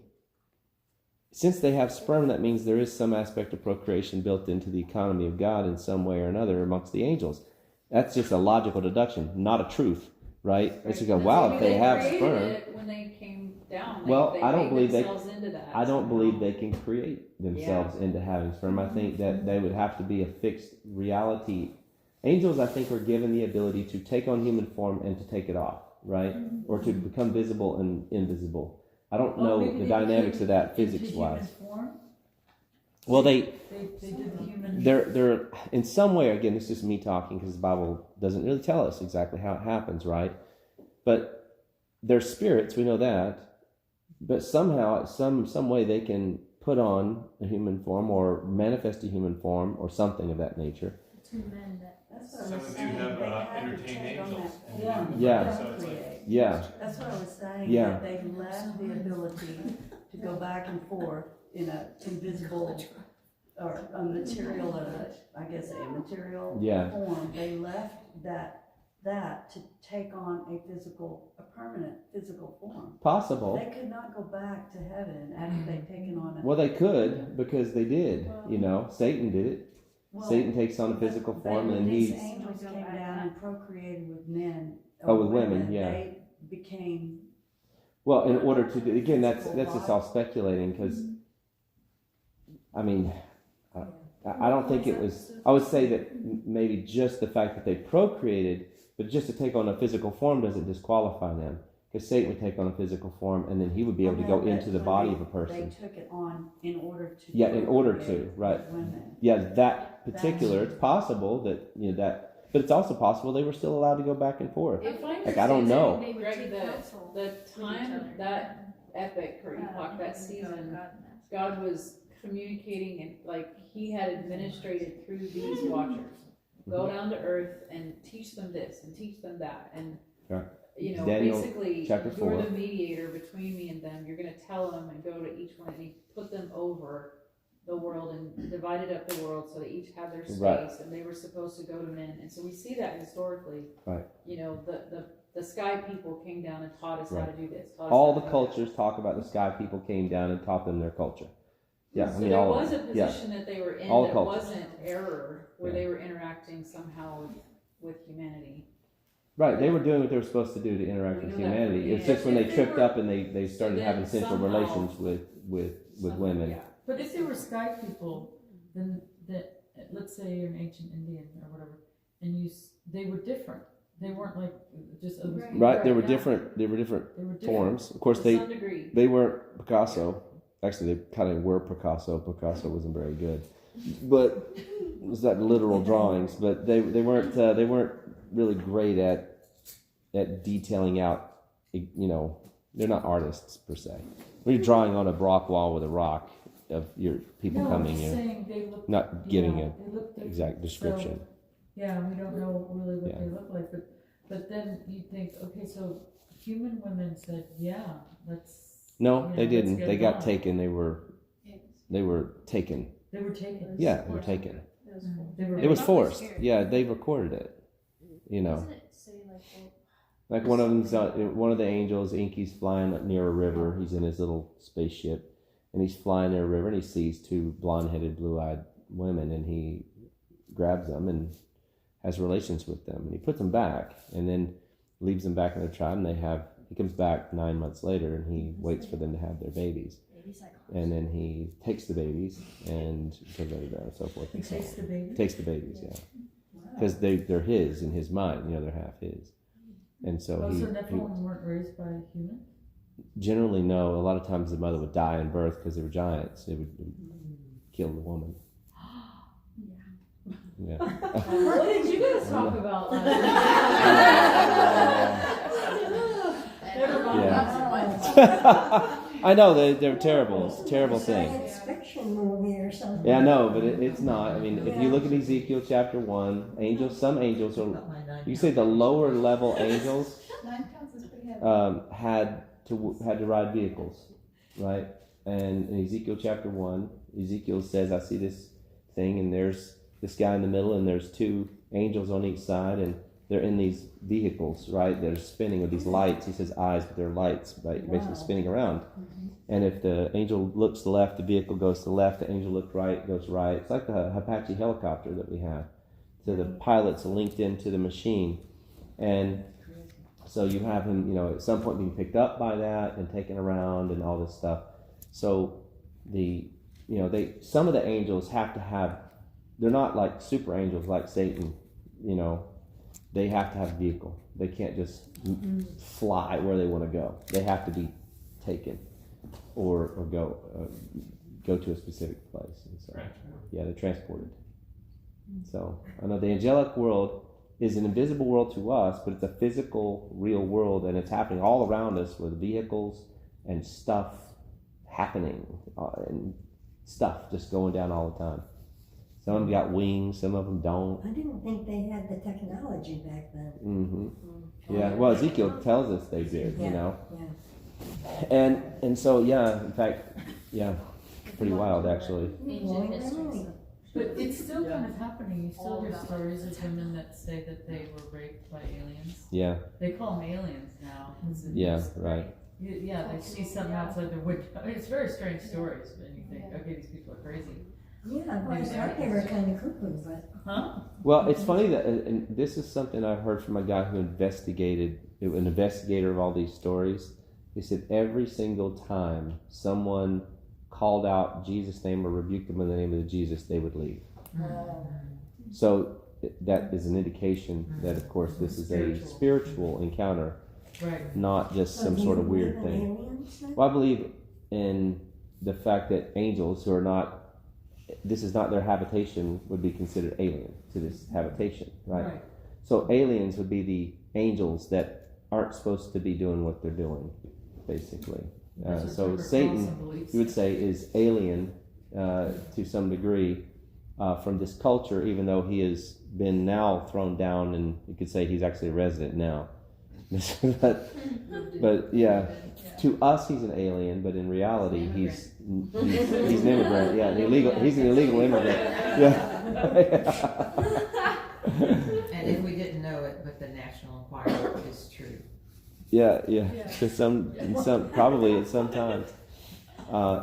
Speaker 1: since they have sperm, that means there is some aspect of procreation built into the economy of God in some way or another amongst the angels. That's just a logical deduction, not a truth, right? It's just go, wow, if they have sperm.
Speaker 3: When they came down,
Speaker 1: Well, I don't believe
Speaker 3: into that.
Speaker 1: I don't believe they can create themselves into having sperm. I think that they would have to be a fixed reality Angels, I think, are given the ability to take on human form and to take it off, right? Or to become visible and invisible. I don't know
Speaker 5: maybe
Speaker 1: the
Speaker 5: they
Speaker 1: dynamics
Speaker 5: came
Speaker 1: of that
Speaker 5: into
Speaker 1: physics-wise.
Speaker 5: human form.
Speaker 1: Well,
Speaker 5: They did the human.
Speaker 1: they're in some way, again, it's just me talking because the Bible doesn't really tell us exactly how it happens, right? But they're spirits, we know that. But somehow, some way, they can put on a human form or manifest a human form or something of that nature.
Speaker 8: Two men that.
Speaker 10: That's what I
Speaker 11: Some
Speaker 10: was
Speaker 11: of you
Speaker 10: saying.
Speaker 11: have
Speaker 10: They had to
Speaker 11: entertained
Speaker 10: take on
Speaker 11: angels.
Speaker 10: that
Speaker 11: and
Speaker 1: Yeah.
Speaker 11: So it's like,
Speaker 10: procreate.
Speaker 1: Yeah,
Speaker 10: That's what I was saying,
Speaker 1: Yeah.
Speaker 10: that they left the ability to go back and forth in a invisible or a material, I guess a immaterial
Speaker 1: Yeah.
Speaker 10: form. They left that to take on a permanent physical form.
Speaker 1: possible.
Speaker 10: They could not go back to heaven after they'd taken on
Speaker 1: Well, they could because they did. Satan did it.
Speaker 10: well,
Speaker 1: Satan takes on a physical form, and
Speaker 10: these
Speaker 1: he's
Speaker 10: angels came down and procreated with men.
Speaker 1: Oh, with women, yeah.
Speaker 10: They became.
Speaker 1: well. In order to do again, that's just all speculating because, I mean, I don't think it was. I would say that maybe just the fact that they procreated, but just to take on a physical form doesn't disqualify them. Because Satan would take on a physical form, and then he would be able to go into the body of a person.
Speaker 10: They took it on in order to.
Speaker 1: Yeah, in order
Speaker 10: procreate
Speaker 1: to, right.
Speaker 10: with women.
Speaker 1: Yeah, that particular. It's possible that that, but it's also possible they were still allowed to go back and forth.
Speaker 3: If I
Speaker 1: Like, I don't know.
Speaker 3: understand, Greg, the time, that epic, or epoch, that season, God was communicating and like he had administrated through these watchers. Go down to earth and teach them this and teach them that. And,
Speaker 1: Right.
Speaker 3: you know,
Speaker 1: Daniel
Speaker 3: basically,
Speaker 1: chapter
Speaker 3: you're
Speaker 1: 4.
Speaker 3: the mediator between me and them. You're going to tell them and go to each one and he put them over the world and divided up the world so they each have their space
Speaker 1: Right.
Speaker 3: and they were supposed to go to men. And so we see that historically.
Speaker 1: Right.
Speaker 3: You know, the sky people came down and taught us how
Speaker 1: Right.
Speaker 3: to do this. Taught us
Speaker 1: All
Speaker 3: how
Speaker 1: the
Speaker 3: to do that.
Speaker 1: cultures talk about the sky people came down and taught them their culture. Yeah,
Speaker 3: So
Speaker 1: I mean,
Speaker 3: there
Speaker 1: all
Speaker 3: was a
Speaker 1: of them. Yeah.
Speaker 3: position that they were in
Speaker 1: All
Speaker 3: that
Speaker 1: cultures.
Speaker 3: wasn't error, where
Speaker 1: Yeah.
Speaker 3: they were interacting somehow with humanity.
Speaker 1: Right, they were doing what they were supposed to do to interact
Speaker 3: We
Speaker 1: with
Speaker 3: know that
Speaker 1: humanity.
Speaker 3: from
Speaker 1: It's
Speaker 3: the
Speaker 1: just when they
Speaker 3: if they
Speaker 1: tripped
Speaker 3: were-
Speaker 1: up and they started
Speaker 3: then
Speaker 1: having sinful
Speaker 3: somehow-
Speaker 1: relations with women.
Speaker 3: Yeah.
Speaker 5: But if they were sky people, then let's say you're an ancient Indian or whatever, and they were different. They weren't like just other people.
Speaker 1: Right, they were
Speaker 5: Yeah.
Speaker 1: different. They were different
Speaker 5: They were different.
Speaker 1: forms. Of course,
Speaker 3: To some degree.
Speaker 1: they weren't Picasso. Actually, they kind of were Picasso. Picasso wasn't very good, but it was that literal drawings. But they weren't really great at detailing out. You know, they're not artists per se. When you're drawing on a rock wall with a rock of your people
Speaker 5: No,
Speaker 1: coming
Speaker 5: I'm just
Speaker 1: in,
Speaker 5: saying they look.
Speaker 1: not giving
Speaker 5: yeah,
Speaker 1: an
Speaker 5: they look different.
Speaker 1: exact description.
Speaker 5: So, yeah, we don't know really what
Speaker 1: Yeah.
Speaker 5: they look like, but then you think, okay, so human women said, yeah, let's.
Speaker 1: No,
Speaker 5: you know,
Speaker 1: they
Speaker 5: let's
Speaker 1: didn't.
Speaker 5: get
Speaker 1: They
Speaker 5: it
Speaker 1: got
Speaker 5: on.
Speaker 1: taken. They were taken.
Speaker 5: They were taken.
Speaker 1: Yeah, they were taken.
Speaker 5: They were.
Speaker 1: It was
Speaker 8: Probably
Speaker 1: forced.
Speaker 8: scared.
Speaker 1: Yeah, they recorded it. You know,
Speaker 8: Doesn't it say like, well,
Speaker 1: like one of them's one of the angels. Inky's flying up near a river. He's in his little spaceship, and he's flying near a river, and he sees two blonde-headed, blue-eyed women, and he grabs them and has relations with them, and he puts them back, and then leaves them back in their tribe, and he comes back 9 months later, and he waits for them to have their babies,
Speaker 8: baby cycle?
Speaker 1: and then he takes the babies and and so forth.
Speaker 5: He
Speaker 1: And so
Speaker 5: takes
Speaker 1: on.
Speaker 5: the baby.
Speaker 1: Takes the babies, yeah, because they're his in his mind. You know, they're half his, and so
Speaker 5: Oh,
Speaker 1: he
Speaker 5: so Nephilim weren't raised by humans?
Speaker 1: generally no. A lot of times the mother would die in birth because they were giants. They would kill the woman. Yeah.
Speaker 3: What did you guys talk about last Never mind.
Speaker 1: Yeah. I know they're terrible. It's a terrible thing.
Speaker 4: Science fiction movie or something.
Speaker 1: Yeah, no, but it's not. I mean, if you look at Ezekiel chapter 1, some angels are. You say the lower level angels
Speaker 9: 9 pounds is pretty heavy.
Speaker 1: had to ride vehicles, right? And in Ezekiel chapter 1, Ezekiel says, "I see this thing, and there's this guy in the middle, and there's two angels on each side, and they're in these vehicles, right? They're spinning with these lights." He says eyes, but they're lights, right? Basically spinning around. And if the angel looks to the left, the vehicle goes to the left. The angel looks right, goes right. It's like the Apache helicopter that we have. So the pilot's linked into the machine. And so you have him, you know, at some point being picked up by that and taken around and all this stuff. So some of the angels have to have, they're not like super angels like Satan, they have to have a vehicle. They can't just fly where they want to go. They have to be taken or go to a specific place. And so, yeah, they're transported. So I know the angelic world is an invisible world to us, but it's a physical, real world, and it's happening all around us with vehicles and stuff happening and stuff just going down all the time. Some of them got wings, some of them don't.
Speaker 4: I didn't think they had the technology back then.
Speaker 1: Mm-hmm. Yeah, well, Ezekiel tells us they did,
Speaker 4: Yeah.
Speaker 1: And so, in fact, pretty wild, actually.
Speaker 8: Ancient history.
Speaker 5: But it's still kind of happening. You still hear stories of women that say that they were raped by aliens.
Speaker 1: Yeah.
Speaker 5: They call them aliens now.
Speaker 1: Yeah, right.
Speaker 5: Yeah, they see something outside their window. I mean, it's very strange stories, and you think, okay, these people are crazy.
Speaker 4: Yeah, I thought they were kind of cuckoo, but...
Speaker 5: Huh?
Speaker 1: Well, it's funny that, and this is something I've heard from a guy who an investigator of all these stories. He said every single time someone called out Jesus' name or rebuked them in the name of Jesus, they would leave. So that is an indication that, of course, this is a spiritual encounter,
Speaker 5: right?
Speaker 1: Not just some sort of weird thing. Well, I believe in the fact that angels who are not, this is not their habitation, would be considered alien to this habitation, right? So aliens would be the angels that aren't supposed to be doing what they're doing, basically. So Satan, you would say, is alien to some degree from this culture, even though he has been now thrown down, and you could say he's actually a resident now. but yeah, to us he's an alien, but in reality he's an immigrant. Yeah, he's an illegal immigrant. Yeah.
Speaker 2: And if we didn't know it, but the National Enquirer is true.
Speaker 1: Yeah. To some probably at some times.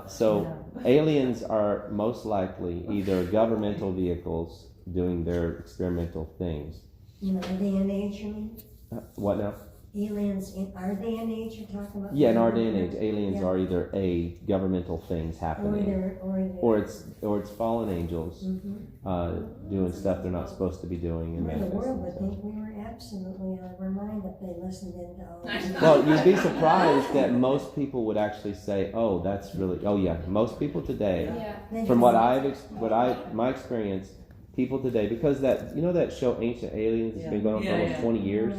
Speaker 1: So aliens are most likely either governmental vehicles doing their experimental things.
Speaker 4: In our day and age, you mean?
Speaker 1: What now?
Speaker 4: Aliens in our day and age, you're talking about?
Speaker 1: Yeah, in our day and age, aliens are either a governmental things happening, or it's fallen angels doing stuff they're not supposed to be doing. And
Speaker 4: the world would think we were absolutely out of our mind if they listened into all this.
Speaker 1: Well, you'd be surprised that most people would actually say, "Oh, that's really." Oh, yeah. Most people today, from my experience, people today, because that show Ancient Aliens has been going on for almost 20 years.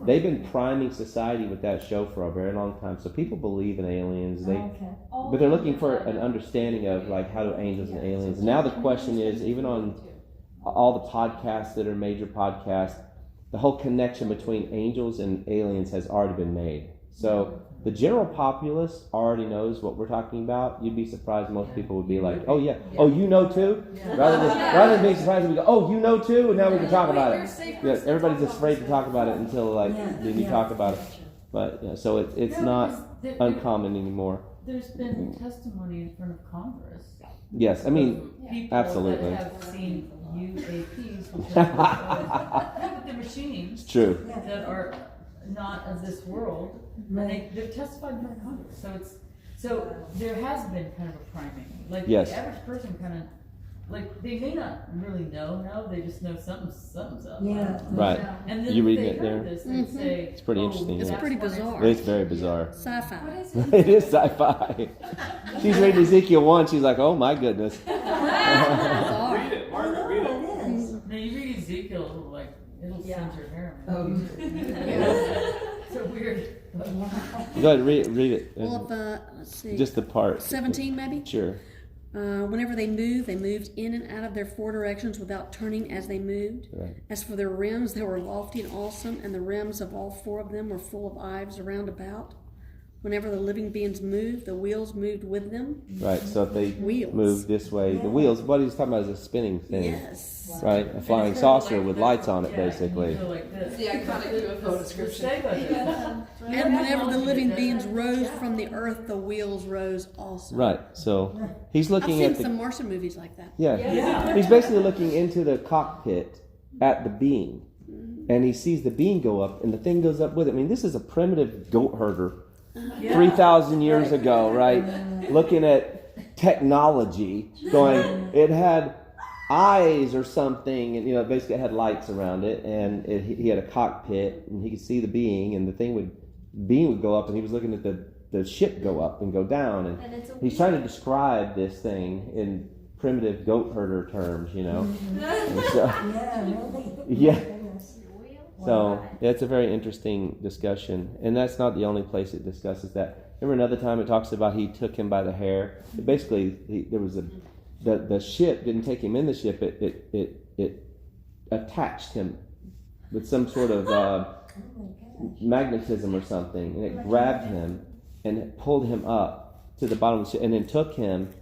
Speaker 1: They've been priming society with that show for a very long time. So people believe in aliens. But they're looking for an understanding of like how do angels and aliens. And now the question is, even on all the podcasts that are major podcasts, the whole connection between angels and aliens has already been made. So the general populace already knows what we're talking about. You'd be surprised most people would be like, "Oh yeah, oh you know too," rather than being surprised, we go, "Oh you know too," and now we can talk about it. Yeah, everybody's afraid to talk about it until then you talk about it. But so it's not uncommon anymore.
Speaker 5: There's been testimony in front of Congress.
Speaker 1: Yes, I mean
Speaker 5: people
Speaker 1: absolutely.
Speaker 5: that have seen UAPs, which are the machines.
Speaker 1: It's true.
Speaker 5: That are not of this world, and they've testified in front of Congress. So there has been kind of a priming. Like the average person kind of, like they may not really know now, they just know something's up.
Speaker 4: Yeah.
Speaker 1: Right.
Speaker 5: And then
Speaker 1: you read
Speaker 5: they
Speaker 1: it there.
Speaker 5: This, they say,
Speaker 1: it's pretty interesting.
Speaker 8: It's pretty bizarre.
Speaker 1: It's very bizarre.
Speaker 8: Sci-fi.
Speaker 1: It is sci-fi. She's reading Ezekiel 1. She's like, "Oh my goodness."
Speaker 11: Read it, Margaret, read it.
Speaker 5: Now you read Ezekiel, like it'll send your hair. So weird.
Speaker 1: Go ahead, read it.
Speaker 8: Well, let's see.
Speaker 1: Just the part.
Speaker 8: 17 maybe?
Speaker 1: Sure.
Speaker 8: Whenever they moved in and out of their four directions without turning as they moved.
Speaker 1: Right.
Speaker 8: As for their rims, they were lofty and awesome, and the rims of all four of them were full of eyes around about. Whenever the living beings moved, the wheels moved with them.
Speaker 1: Right, so if they
Speaker 8: Wheels.
Speaker 1: move this way, the wheels, what he's talking about is a spinning thing.
Speaker 8: Yes.
Speaker 1: Right, a flying saucer with lights on it, basically.
Speaker 2: It's the iconic UFO description.
Speaker 8: And whenever the living beings rose from the earth, the wheels rose also.
Speaker 1: Right, so he's
Speaker 8: I've
Speaker 1: looking
Speaker 8: seen
Speaker 1: at
Speaker 8: some Martian movies like that.
Speaker 1: Yeah, he's basically looking into the cockpit at the being, and he sees the being go up, and the thing goes up with it. I mean, this is a primitive goat herder 3,000 years ago, right? Looking at technology, going, it had eyes or something, and basically it had lights around it, and he had a cockpit, and he could see the being, and the being would go up, and he was looking at the ship go up and go down, and
Speaker 8: And it's a
Speaker 1: he's trying to describe this thing in primitive goat herder terms,
Speaker 8: Mm-hmm.
Speaker 1: And so,
Speaker 4: Yeah, really?
Speaker 1: Yeah.
Speaker 4: Goodness.
Speaker 1: so it's a very interesting discussion, and that's not the only place it discusses that. Remember another time it talks about he took him by the hair. Basically, there was the ship didn't take him in the ship. It attached him with some sort of
Speaker 4: Oh my gosh.
Speaker 1: magnetism or something, and it grabbed him and it pulled him up to the bottom of the ship, and then took him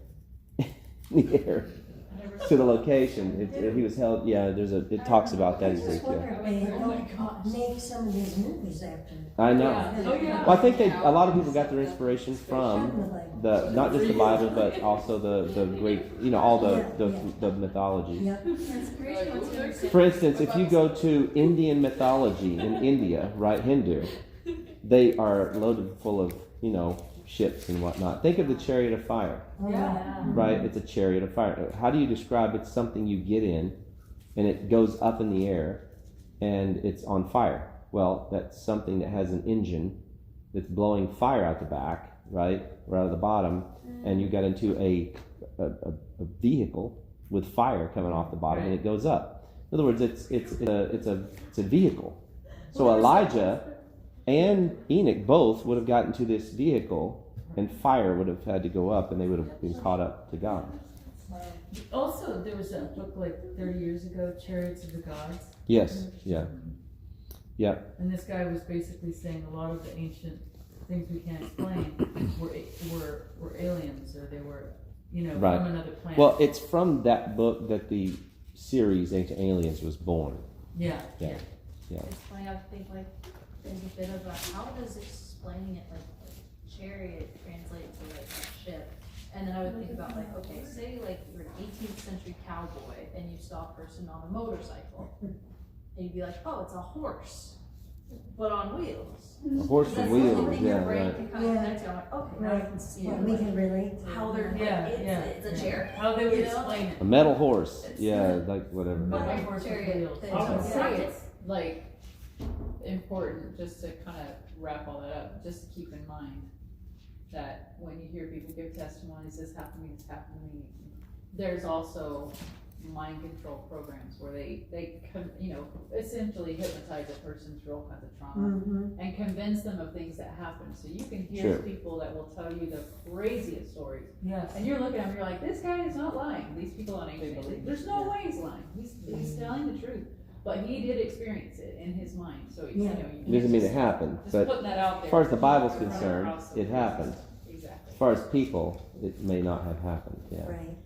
Speaker 1: in the air to the location. He was held. Yeah, it talks about that
Speaker 4: I just
Speaker 1: Ezekiel.
Speaker 4: wonder if they don't make some of these movies after.
Speaker 1: I know.
Speaker 2: Oh, yeah.
Speaker 1: Well, I think a lot of people got their inspiration from not just the Bible, but also the Greek, all the mythology.
Speaker 4: Yep.
Speaker 1: For instance, if you go to Indian mythology in India, right, Hindu, they are loaded full of, ships and whatnot. Think of the chariot of fire,
Speaker 4: Oh, yeah.
Speaker 1: right? It's a chariot of fire. How do you describe it? It's something you get in, and it goes up in the air, and it's on fire. Well, that's something that has an engine that's blowing fire out the back, right, or out of the bottom, and you got into a vehicle with fire coming off the bottom, and it goes up. In other words, it's a vehicle. So Elijah and Enoch both would have gotten to this vehicle, and fire would have had to go up, and they would have been caught up to God.
Speaker 5: Also, there was a book like 30 years ago, Chariots of the Gods.
Speaker 1: Yes, yeah. Yeah.
Speaker 5: And this guy was basically saying a lot of the ancient things we can't explain were aliens, or they were,
Speaker 1: Right.
Speaker 5: from another planet.
Speaker 1: Well, it's from that book that the series Ancient Aliens was born.
Speaker 5: Yeah.
Speaker 1: Yeah.
Speaker 6: It's funny, I think like there's a bit of how does explaining it like chariot translate to like a ship? And then I would think about like, okay, say like you're an 18th century cowboy and you saw a person on a motorcycle. And you'd be like, oh, it's a horse, but on wheels.
Speaker 1: A horse
Speaker 6: That's
Speaker 1: with
Speaker 6: the
Speaker 1: wheels,
Speaker 6: only thing your
Speaker 1: yeah,
Speaker 6: brain
Speaker 1: right.
Speaker 6: can kind of connect to. I'm like, okay, now I can see
Speaker 4: Well,
Speaker 6: like,
Speaker 4: we can relate to
Speaker 6: how they're it's a chariot.
Speaker 5: How they would
Speaker 6: You know?
Speaker 5: explain it.
Speaker 1: A metal horse.
Speaker 6: It's
Speaker 1: Yeah, like whatever.
Speaker 5: But
Speaker 6: Right.
Speaker 5: a horse with
Speaker 6: Chariot
Speaker 5: wheels.
Speaker 6: thing.
Speaker 2: I would
Speaker 6: Yeah.
Speaker 2: say it's like important just to kind of wrap all that up, just to keep in mind that when you hear people give testimonies, this happened to me, this happened to me, there's also mind control programs where they essentially hypnotize a person through all kinds of trauma
Speaker 4: Mm-hmm.
Speaker 2: and convince them of things that happen. So you can hear
Speaker 1: Sure.
Speaker 2: people that will tell you the craziest stories.
Speaker 5: Yes.
Speaker 2: And you're looking at him, you're like, this guy is not lying. These people on ancient, there's no way he's lying. He's telling the truth. But he did experience it in his mind. So, you
Speaker 4: Yeah.
Speaker 2: know,
Speaker 1: It
Speaker 2: you
Speaker 1: doesn't mean it
Speaker 2: just,
Speaker 1: happened,
Speaker 2: just
Speaker 1: but
Speaker 2: putting that out there.
Speaker 1: as far as the Bible's
Speaker 2: Around our
Speaker 1: concerned,
Speaker 2: house,
Speaker 1: it happened.
Speaker 2: Exactly.
Speaker 1: As far as people, it may not have happened. Yeah.
Speaker 4: Right.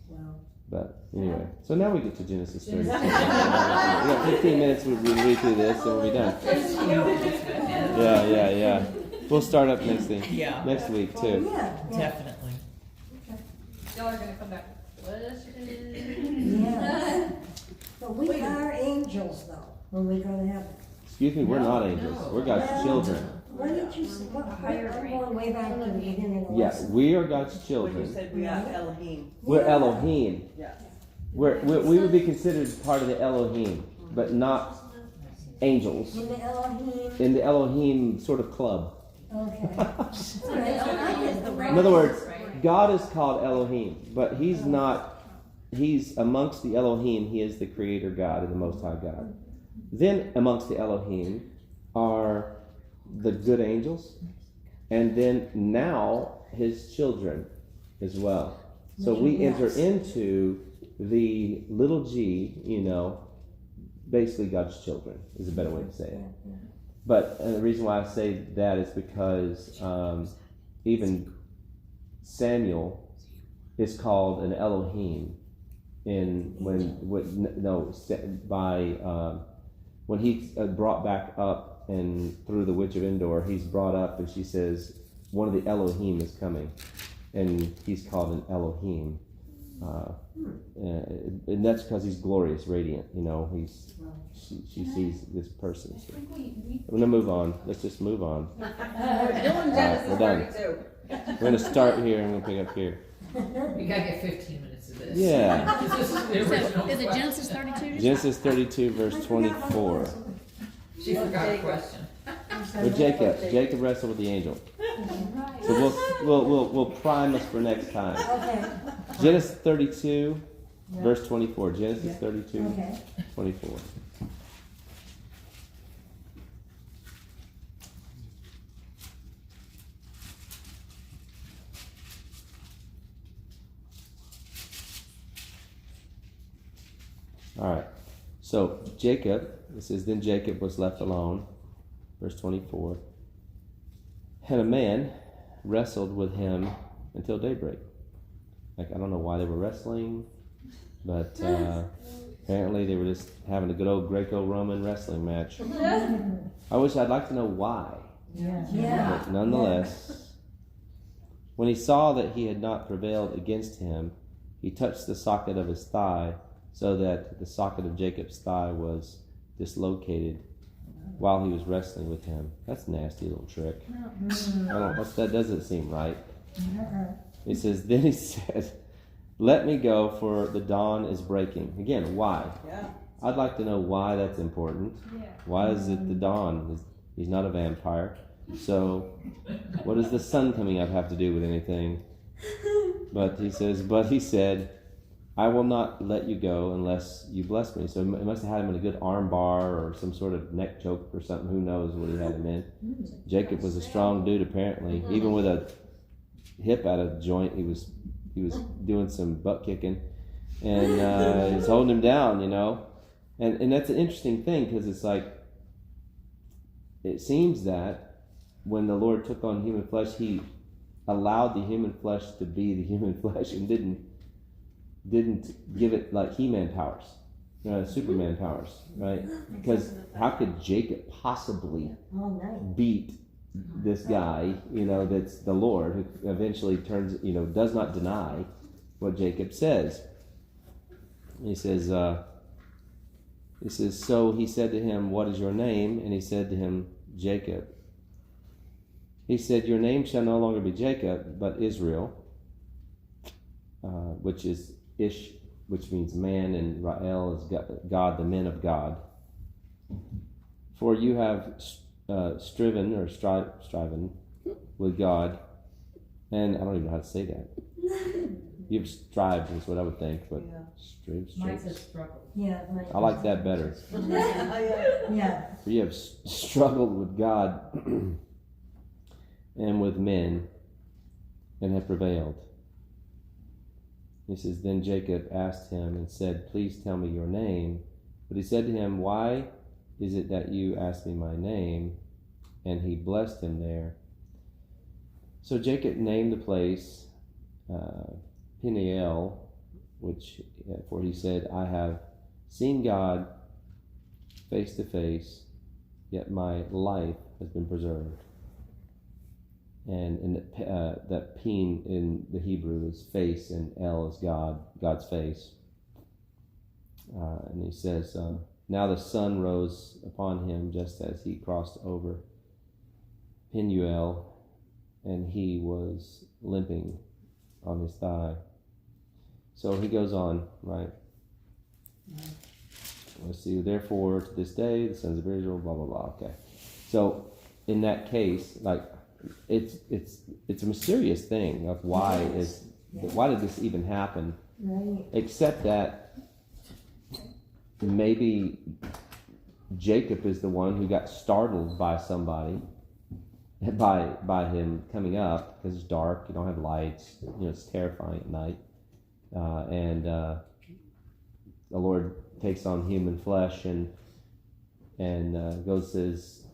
Speaker 4: Well,
Speaker 1: But anyway, so now we get to Genesis 36. We
Speaker 2: Genesis.
Speaker 1: got 15 minutes. We read through this, and we'll be done. Yeah. We'll start up next week too.
Speaker 4: yeah.
Speaker 2: Definitely.
Speaker 6: Y'all are gonna come back with questions.
Speaker 4: Yeah. But we are angels though, when we go to heaven.
Speaker 1: Excuse me, we're not angels. We're God's children.
Speaker 4: What did you say? I'm going way back to the beginning of the
Speaker 1: Yeah,
Speaker 4: lesson.
Speaker 1: we are God's
Speaker 7: When you
Speaker 1: children.
Speaker 7: said we are Elohim.
Speaker 1: We're Elohim.
Speaker 7: Yeah.
Speaker 1: We would be considered part of the Elohim, but not angels.
Speaker 4: In the Elohim.
Speaker 1: In the Elohim sort of club.
Speaker 4: Okay.
Speaker 1: In other words, God is called Elohim, but He's not. He's amongst the Elohim. He is the Creator God and the Most High God. Then amongst the Elohim are the good angels, and then now His children as well. So we enter into the little g, basically God's children is a better way to say it. But the reason why I say that is because even Samuel is called an Elohim when he's brought back up and through the witch of Endor, he's brought up and she says one of the Elohim is coming, and he's called an Elohim. And that's because he's glorious, radiant. She sees this person. So. I'm gonna move on. Let's just move on.
Speaker 7: Dylan Genesis
Speaker 1: we're done.
Speaker 7: 32.
Speaker 1: We're gonna start here and we're gonna pick up here.
Speaker 2: We gotta get 15 minutes of this.
Speaker 1: Yeah.
Speaker 2: This is the original
Speaker 9: Is it
Speaker 2: question.
Speaker 9: Genesis 32?
Speaker 1: Genesis 32, verse 24.
Speaker 2: She forgot a question.
Speaker 1: With Jacob wrestled with the angel. So we'll prime us for next time.
Speaker 4: Okay,
Speaker 1: Genesis 32,
Speaker 4: Yeah.
Speaker 1: verse 24. Genesis 32,
Speaker 4: okay.
Speaker 1: 24. All right. So Jacob, it says, then Jacob was left alone, verse 24, and a man wrestled with him until daybreak. Like, I don't know why they were wrestling, but apparently they were just having a good old Greco-Roman wrestling match. I'd like to know why.
Speaker 4: Yeah.
Speaker 1: But nonetheless, when he saw that he had not prevailed against him, he touched the socket of his thigh, so that the socket of Jacob's thigh was dislocated while he was wrestling with him. That's a nasty little trick. That doesn't seem right. It says, then he said, let me go, for the dawn is breaking. Again, why?
Speaker 7: Yeah.
Speaker 1: I'd like to know why that's important. Why is it the dawn? He's not a vampire. So what does the sun coming up have to do with anything? But he said, I will not let you go unless you bless me. So he must have had him in a good arm bar or some sort of neck choke or something. Who knows what he had him in. Jacob was a strong dude, apparently. Even with a hip out of joint, he was doing some butt kicking. And he's holding him down, And that's an interesting thing, because it's like, it seems that when the Lord took on human flesh, he allowed the human flesh to be the human flesh and didn't give it like He-Man powers, Superman powers, right? Because how could Jacob possibly beat this guy, that's the Lord, who eventually turns, does not deny what Jacob says. He says, so he said to him, what is your name? And he said to him, Jacob. He said, your name shall no longer be Jacob, but Israel, which is Ish, which means man, and Ra'el is God, the men of God. For you have striven with God, and I don't even know how to say that. You've strived is what I would think, but
Speaker 2: Mine says struggle.
Speaker 4: Yeah.
Speaker 1: I like that better.
Speaker 4: Yeah.
Speaker 1: For you have struggled with God and with men, and have prevailed. He says, then Jacob asked him and said, please tell me your name. But he said to him, why is it that you ask me my name? And he blessed him there. So Jacob named the place Peniel, for he said, I have seen God face to face, yet my life has been preserved. And that Pin in the Hebrew is face, and El is God's face. And he says, now the sun rose upon him just as he crossed over Penuel, and he was limping on his thigh. So he goes on, right? Let's see. Therefore, to this day, the sons of Israel, blah blah blah. Okay. So in that case, like, it's a mysterious thing of why did this even happen?
Speaker 4: Right.
Speaker 1: Except that maybe Jacob is the one who got startled by somebody, by him coming up, because it's dark, you don't have lights, it's terrifying at night, and the Lord takes on human flesh and goes, says,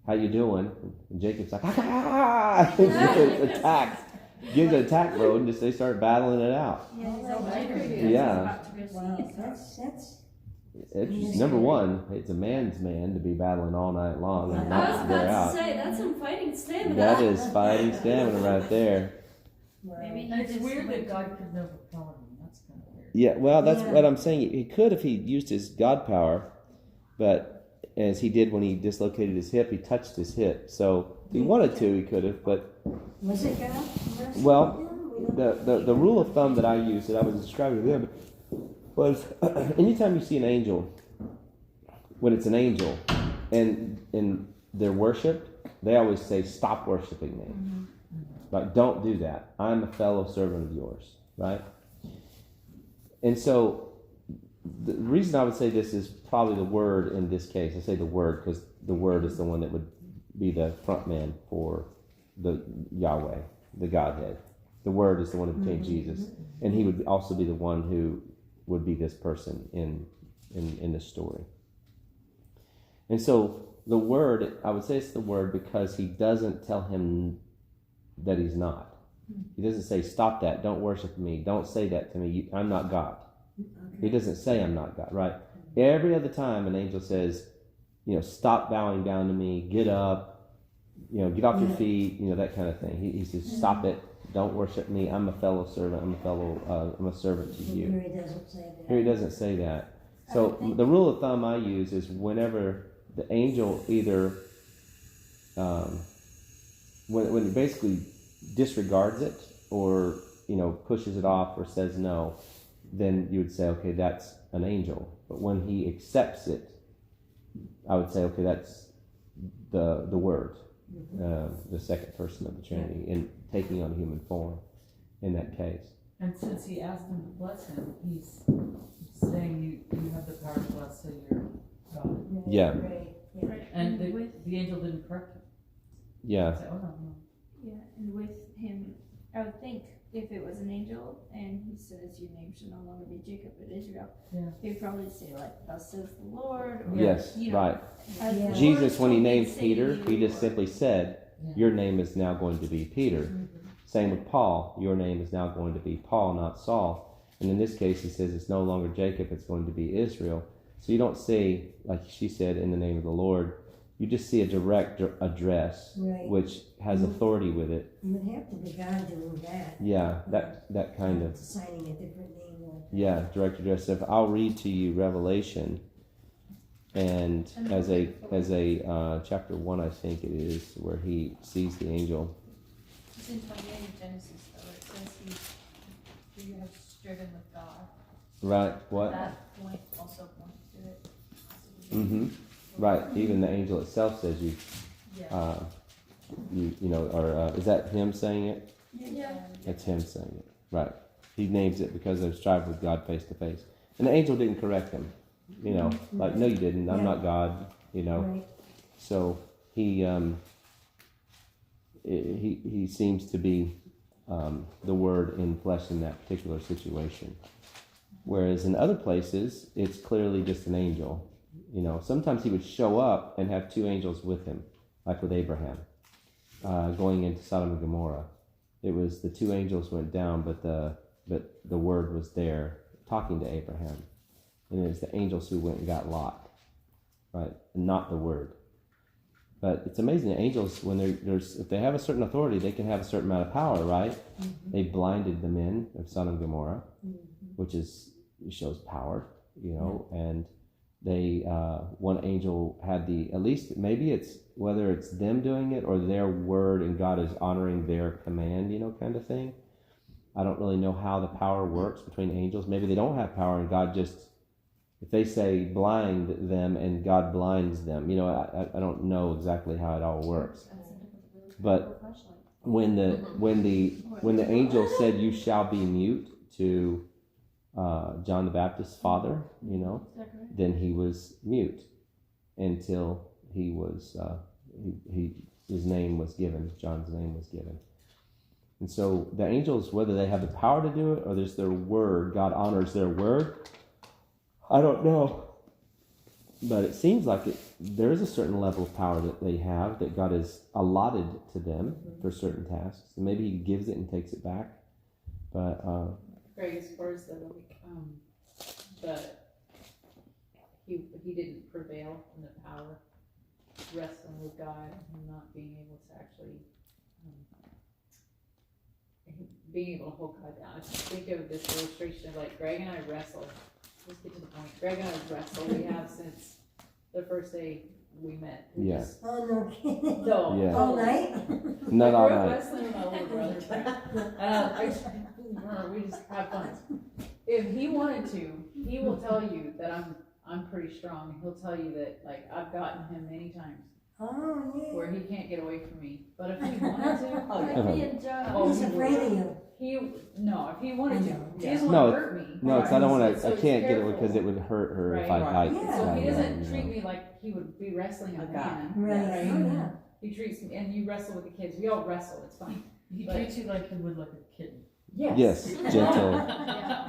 Speaker 1: how you doing? And Jacob's like, gives an attack mode, and they start battling it out. Yeah.
Speaker 4: Wow, that's
Speaker 1: It's, number one, it's a man's man to be battling all night long and
Speaker 8: I was
Speaker 1: not
Speaker 8: about
Speaker 1: wear
Speaker 8: to
Speaker 1: out.
Speaker 8: say, that's some fighting stamina.
Speaker 1: That is fighting stamina right there.
Speaker 8: Maybe
Speaker 2: And it's weird that God could never power him. That's kind of weird.
Speaker 1: Yeah, well, that's what I'm saying. He could if he used his God power, but as he did when he dislocated his hip, he touched his hip. So he wanted to, he could have, but
Speaker 4: Was it God?
Speaker 1: well, the rule of thumb that I used that I was describing to them was anytime you see an angel, when it's an angel and they're worshipped, they always say, stop worshiping me. Like, don't do that. I'm a fellow servant of yours, right? And so the reason I would say this is probably the Word in this case. I say the Word because the Word is the one that would be the front man for the Yahweh, the Godhead. The Word is the one who became Jesus. And he would also be the one who would be this person in this story. And so the Word, I would say it's the Word because he doesn't tell him that he's not. He doesn't say, stop that, don't worship me, don't say that to me, I'm not God. He doesn't say I'm not God, right? Every other time an angel says, stop bowing down to me, get up, get off your feet, that kind of thing. He says, stop it, don't worship me, I'm a fellow servant, I'm a servant to you.
Speaker 4: Here he doesn't say that.
Speaker 1: Here he doesn't say that. So the rule of thumb I use is whenever the angel either when it basically disregards it or pushes it off or says no, then you would say, okay, that's an angel. But when he accepts it, I would say, okay, that's the Word, the second person of the Trinity, in taking on human form in that case.
Speaker 5: And since he asked him to bless him, he's saying you have the power to bless, so you're God.
Speaker 1: Yeah.
Speaker 4: Right.
Speaker 5: And the angel didn't correct him.
Speaker 1: Yeah.
Speaker 5: Say, oh, no.
Speaker 6: Yeah, and with him, I would think if it was an angel and he says your name should no longer be Jacob but Israel, he'd probably say like, thus says the Lord. Or,
Speaker 1: Yes, right.
Speaker 6: as the
Speaker 1: Jesus,
Speaker 6: Lord
Speaker 1: when he
Speaker 6: told me
Speaker 1: named
Speaker 6: to say
Speaker 1: Peter,
Speaker 6: to
Speaker 1: he
Speaker 6: you,
Speaker 1: just simply said, your name is now going to be Peter. Same with Paul. Your name is now going to be Paul, not Saul. And in this case, he says it's no longer Jacob, it's going to be Israel. So you don't say, like she said, in the name of the Lord. You just see a direct address, which has authority with it.
Speaker 4: You would have to be God doing that.
Speaker 1: Yeah, that kind of.
Speaker 4: Signing a different name.
Speaker 1: Yeah, direct address. If I'll read to you Revelation, and as a chapter 1, I think it is, where he sees the angel.
Speaker 3: It's in 28 in Genesis, though. It says you have striven with God.
Speaker 1: Right. What?
Speaker 3: That point also points to it.
Speaker 1: Mm-hmm. Right. Even the angel itself says you.
Speaker 3: Yeah.
Speaker 1: Is that him saying it?
Speaker 6: Yeah.
Speaker 1: It's him saying it. Right. He names it because they've strived with God face to face. And the angel didn't correct him. Like, no, you didn't. I'm not God.
Speaker 4: Right.
Speaker 1: So he seems to be the Word in flesh in that particular situation. Whereas in other places, it's clearly just an angel. Sometimes he would show up and have two angels with him, like with Abraham, going into Sodom and Gomorrah. It was the two angels went down, but the Word was there talking to Abraham. And it was the angels who went and got Lot, right? And not the Word. But it's amazing, the angels, when if they have a certain authority, they can have a certain amount of power, right? Mm-hmm. They blinded the men of Sodom and Gomorrah, which shows power, and they, one angel had at least, maybe it's, whether it's them doing it or their word and God is honoring their command, kind of thing. I don't really know how the power works between angels. Maybe they don't have power and God just, if they say blind them and God blinds them, I don't know exactly how it all works. But when the angel said, "You shall be mute," to John the Baptist's father, then he was mute until he was his name was given. John's name was given. And so the angels, whether they have the power to do it or there's their word, God honors their word. I don't know, but it seems like there is a certain level of power that they have that God has allotted to them for certain tasks. And maybe He gives it and takes it back. But
Speaker 3: Greg, as far as he didn't prevail in the power, wrestling with God and not being able to actually being able to hold God down. I just think of this illustration of like Greg and I wrestle. Let's get to the point. Greg and I wrestle. We have since the first day we met. We
Speaker 1: Yeah.
Speaker 3: just-
Speaker 4: Oh, no kidding.
Speaker 3: No.
Speaker 1: Yeah.
Speaker 4: All night?
Speaker 1: Not all
Speaker 3: I grew up
Speaker 1: night.
Speaker 3: wrestling with my older brother, we just have fun. If he wanted to, he will tell you that I'm pretty strong. He'll tell you that, like, I've gotten him many times
Speaker 4: Oh,
Speaker 3: where
Speaker 4: yeah.
Speaker 3: he can't get away from me. But if he wanted to,
Speaker 7: Oh, yeah.
Speaker 8: Me and Joe.
Speaker 3: Oh,
Speaker 4: He's afraid of you.
Speaker 3: if he wanted to, he doesn't
Speaker 1: No,
Speaker 3: want to hurt me.
Speaker 1: No, it's I don't want to.
Speaker 3: So
Speaker 1: I
Speaker 3: he's
Speaker 1: can't get it
Speaker 3: careful.
Speaker 1: because it would hurt her if I
Speaker 3: Right.
Speaker 1: bite.
Speaker 4: Yeah.
Speaker 3: So he
Speaker 1: Yeah,
Speaker 3: doesn't
Speaker 1: you
Speaker 3: treat
Speaker 1: know.
Speaker 3: me like he would be wrestling a
Speaker 7: A guy.
Speaker 3: man.
Speaker 4: Right, oh, yeah.
Speaker 3: He treats me, and you wrestle with the kids. We all wrestle. It's fine.
Speaker 5: He
Speaker 3: But-
Speaker 5: treats you like you would like a kitten.
Speaker 1: Yes, gentle.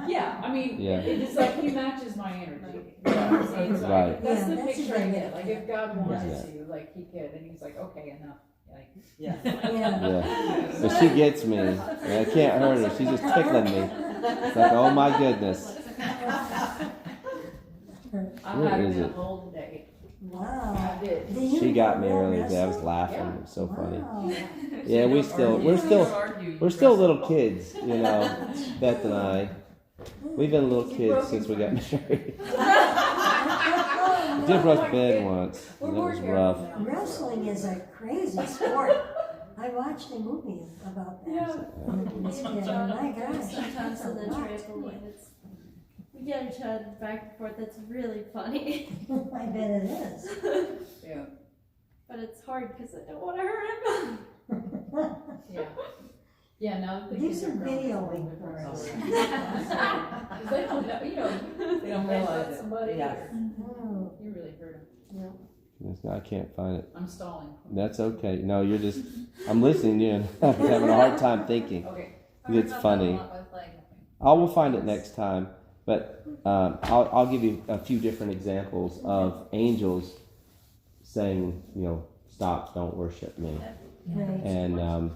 Speaker 3: Yeah, I mean,
Speaker 1: Yeah.
Speaker 3: it's like he matches my energy. You know what I'm saying? So
Speaker 1: Right.
Speaker 3: that's
Speaker 4: Yeah,
Speaker 3: the
Speaker 4: that's
Speaker 3: picture
Speaker 4: a
Speaker 3: I
Speaker 4: good
Speaker 3: get. Like if God wanted
Speaker 1: Yeah.
Speaker 3: to, like he could, and he's like, okay, enough. Like,
Speaker 7: Yeah.
Speaker 4: Yeah.
Speaker 1: Yeah. But she gets me. I can't hurt her. She's just tickling me. It's like, oh my goodness.
Speaker 3: I
Speaker 1: Where
Speaker 3: had
Speaker 1: is
Speaker 3: him
Speaker 1: it?
Speaker 3: the whole day.
Speaker 4: Wow.
Speaker 3: I did.
Speaker 4: Do you
Speaker 1: She got me
Speaker 4: all
Speaker 1: earlier today. I was
Speaker 4: wrestle?
Speaker 1: laughing.
Speaker 3: Yeah.
Speaker 1: It was so funny.
Speaker 4: Wow.
Speaker 1: Yeah, we're still little kids, you know, Beth and I. We've been little kids since we got married. Did roast bed once, and that was rough.
Speaker 4: Wrestling is a crazy sport. I watched a movie about that. This kid, oh my gosh.
Speaker 8: Sometimes
Speaker 4: that's
Speaker 8: on
Speaker 4: a
Speaker 8: the
Speaker 4: lot.
Speaker 8: trampoline, we get each other back and forth. That's really funny,
Speaker 4: I bet it is.
Speaker 3: Yeah.
Speaker 8: but it's hard because I don't want to hurt him.
Speaker 3: Yeah. Yeah, now that the
Speaker 4: Do
Speaker 3: kids are
Speaker 4: some
Speaker 3: grown,
Speaker 4: videoing for us.
Speaker 3: because they don't know, they don't realize it. Somebody
Speaker 7: Yes.
Speaker 4: Oh,
Speaker 3: You really hurt him.
Speaker 1: I can't find it.
Speaker 3: I'm stalling.
Speaker 1: That's okay. No, you're just. I'm listening to you and I'm having a hard time thinking.
Speaker 3: Okay.
Speaker 1: It's funny. I will find it next time. But I'll give you a few different examples of angels saying, stop, don't worship me.
Speaker 4: right.
Speaker 1: And I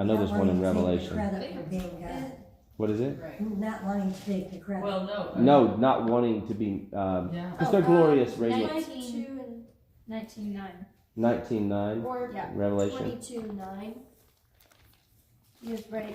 Speaker 1: know there's one in Revelation.
Speaker 4: Credit for being God.
Speaker 1: What is it?
Speaker 3: Right.
Speaker 4: Not wanting to take the credit.
Speaker 5: Well, no.
Speaker 1: No, not wanting to be,
Speaker 5: Yeah.
Speaker 1: because they're glorious, radiant.
Speaker 8: 92 and 19:9.
Speaker 1: 19:9,
Speaker 8: Or yeah,
Speaker 1: Revelation.
Speaker 8: 22:9. Yes, right.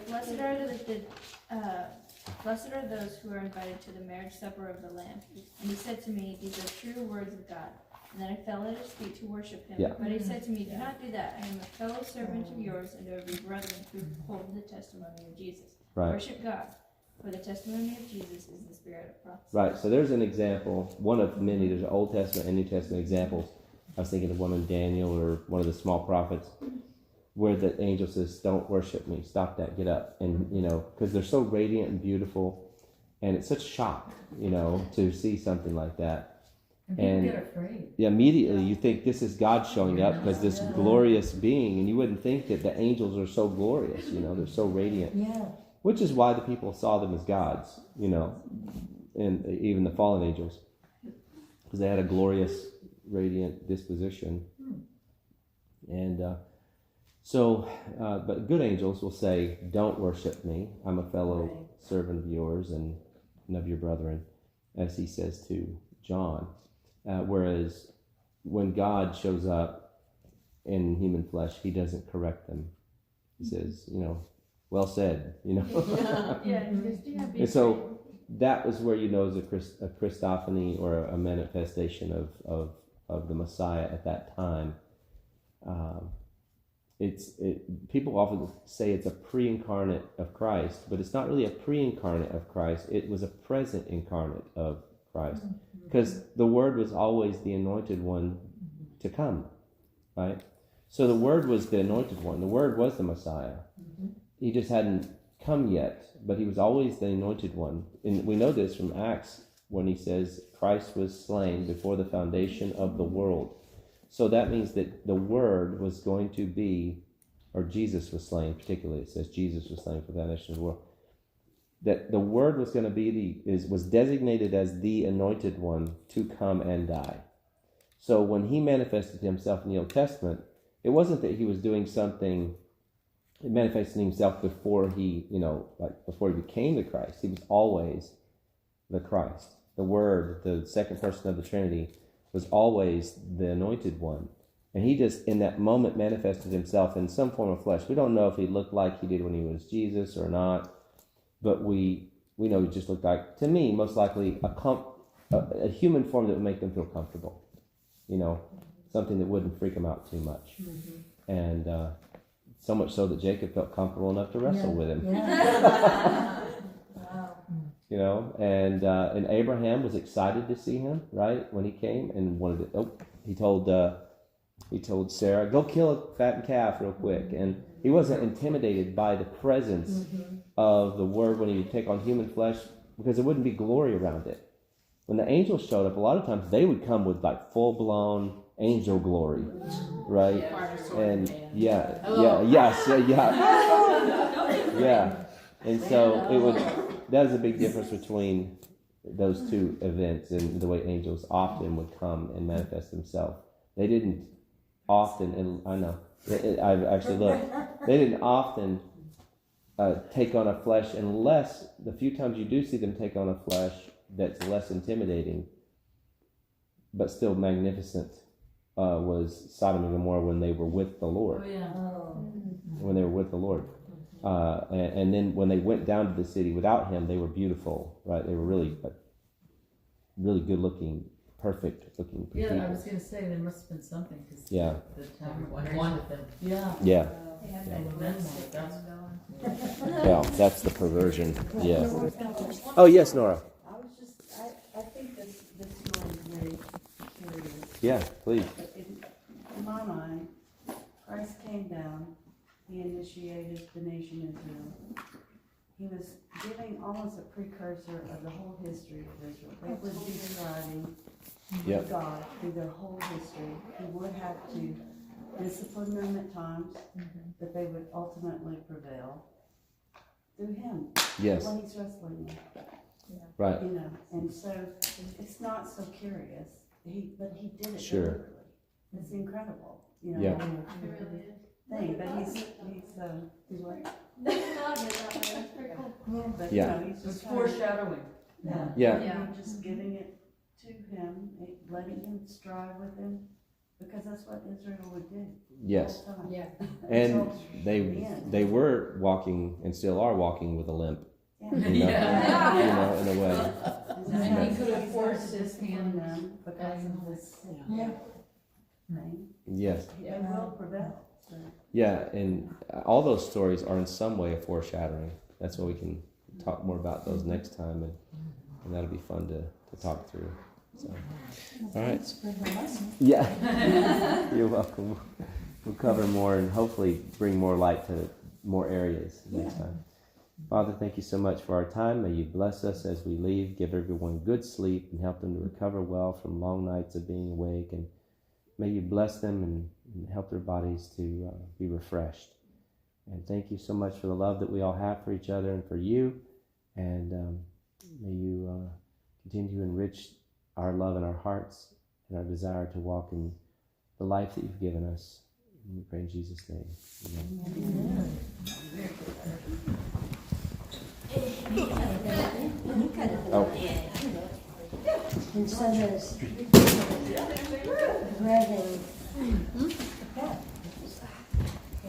Speaker 8: Blessed are those who are invited to the marriage supper of the Lamb. And he said to me, these are true words of God. And then I fell at his feet to worship him.
Speaker 1: Yeah.
Speaker 8: But he said to me, do not do that. I am a fellow servant of yours and of your brethren who hold the testimony of Jesus.
Speaker 1: Right.
Speaker 8: Worship God. For the testimony of Jesus is the spirit of prophecy.
Speaker 1: Right, so there's an example, one of many. There's Old Testament and New Testament examples. I was thinking of one in Daniel or one of the small prophets where the angel says, don't worship me, stop that, get up. And, because they're so radiant and beautiful, and it's such shock, to see something like that.
Speaker 5: And people
Speaker 1: And-
Speaker 5: get afraid.
Speaker 1: Yeah, immediately you think this is God showing up because this glorious being, and you wouldn't think that the angels are so glorious, they're so radiant.
Speaker 4: Yeah.
Speaker 1: Which is why the people saw them as gods, and even the fallen angels, because they had a glorious, radiant disposition. And but good angels will say, don't worship me. I'm a fellow servant of yours and of your brethren, as he says to John. Whereas when God shows up in human flesh, he doesn't correct them. He says, well said,
Speaker 8: Yeah, just do not be
Speaker 1: And so that was where is a Christophany or a manifestation of the Messiah at that time. People often say it's a pre-incarnate of Christ, but it's not really a pre-incarnate of Christ. It was a present incarnate of Christ, because the Word was always the anointed one to come, right? So the Word was the anointed one. The Word was the Messiah. He just hadn't come yet, but he was always the anointed one. And we know this from Acts when he says Christ was slain before the foundation of the world. So that means that the Word was going to be, or Jesus was slain, particularly it says Jesus was slain for the foundation of the world. That the Word was going to be was designated as the anointed one to come and die. So when he manifested himself in the Old Testament, it wasn't that he was doing something. It manifested himself before he, before he became the Christ. He was always the Christ. The Word, the second person of the Trinity, was always the anointed one. And he just, in that moment, manifested himself in some form of flesh. We don't know if he looked like he did when he was Jesus or not, but we know he just looked like, to me, most likely a human form that would make them feel comfortable. something that wouldn't freak him out too much. And so much so that Jacob felt comfortable enough to wrestle with him.
Speaker 4: Wow.
Speaker 1: And Abraham was excited to see him, right, when he came, and wanted to. He told Sarah, "Go kill a fattened calf real quick." And he wasn't intimidated by the presence of the Word when he would take on human flesh, because there wouldn't be glory around it. When the angels showed up, a lot of times they would come with like full blown angel glory, right? And yeah. And so it would. That is a big difference between those two events and the way angels often would come and manifest themselves. They didn't often, and I know, I've actually looked, they didn't often take on a flesh unless the few times you do see them take on a flesh that's less intimidating, but still magnificent, was Sodom and Gomorrah when they were with the Lord. When they were with the Lord. And then when they went down to the city without him, they were beautiful, right? They were really good looking, perfect looking people.
Speaker 5: Yeah, I was going to say there must have been something, because the time
Speaker 2: Everyone wanted them.
Speaker 1: Yeah.
Speaker 6: They had
Speaker 5: Yeah.
Speaker 6: that
Speaker 5: Well,
Speaker 6: glue
Speaker 5: then
Speaker 6: stick
Speaker 5: that's-
Speaker 6: going.
Speaker 1: Well, that's the perversion. Yeah. Oh, yes, Nora.
Speaker 10: I think this story is very curious.
Speaker 1: Yeah, please.
Speaker 10: In my mind, Christ came down, he initiated the nation Israel. He was giving almost a precursor of the whole history of Israel. They would be describing
Speaker 1: Yep.
Speaker 10: God through their whole history. He would have to discipline them at times, but they would ultimately prevail through him.
Speaker 1: Yes.
Speaker 10: When he's wrestling them.
Speaker 1: Right.
Speaker 10: And so it's not so curious. But he did it
Speaker 1: Sure.
Speaker 10: deliberately. It's incredible,
Speaker 1: Yeah.
Speaker 6: It really is.
Speaker 10: thing. But he's what?
Speaker 6: Never thought of it that way. That's pretty cool.
Speaker 10: But
Speaker 1: Yeah.
Speaker 10: he's
Speaker 5: It's
Speaker 10: just
Speaker 5: foreshadowing.
Speaker 1: Yeah.
Speaker 10: just giving it to him, letting him strive with him, because that's what Israel would do.
Speaker 1: Yes.
Speaker 10: All the time.
Speaker 2: Yeah.
Speaker 1: And
Speaker 10: Until the
Speaker 1: they
Speaker 10: end.
Speaker 1: were walking and still are walking with a limp,
Speaker 10: Yeah.
Speaker 1: in a way.
Speaker 10: And
Speaker 5: he could have
Speaker 10: forced
Speaker 5: forced his hand
Speaker 10: them because of this thing.
Speaker 1: Yes.
Speaker 10: They will prevail. So.
Speaker 1: Yeah, and all those stories are in some way a foreshadowing. That's why we can talk more about those next time, and that'll be fun to talk through. So, all right.
Speaker 4: Thanks for the lesson.
Speaker 1: Yeah, you're welcome. We'll cover more and hopefully bring more light to more areas next time. Father, thank you so much for our time. May you bless us as we leave. Give everyone good sleep and help them to recover well from long nights of being awake. And may you bless them and help their bodies to be refreshed. And thank you so much for the love that we all have for each other and for you. And may you continue to enrich our love in our hearts and our desire to walk in the life that you've given us. And we pray in Jesus' name. Amen. Oh.
Speaker 4: And so there's grabbing.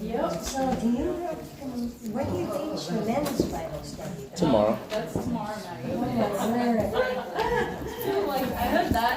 Speaker 6: Yep.
Speaker 4: So do you, what do you teach the men's Bible study?
Speaker 1: Tomorrow.
Speaker 9: That's tomorrow night.
Speaker 4: Where?
Speaker 9: Like, I heard that.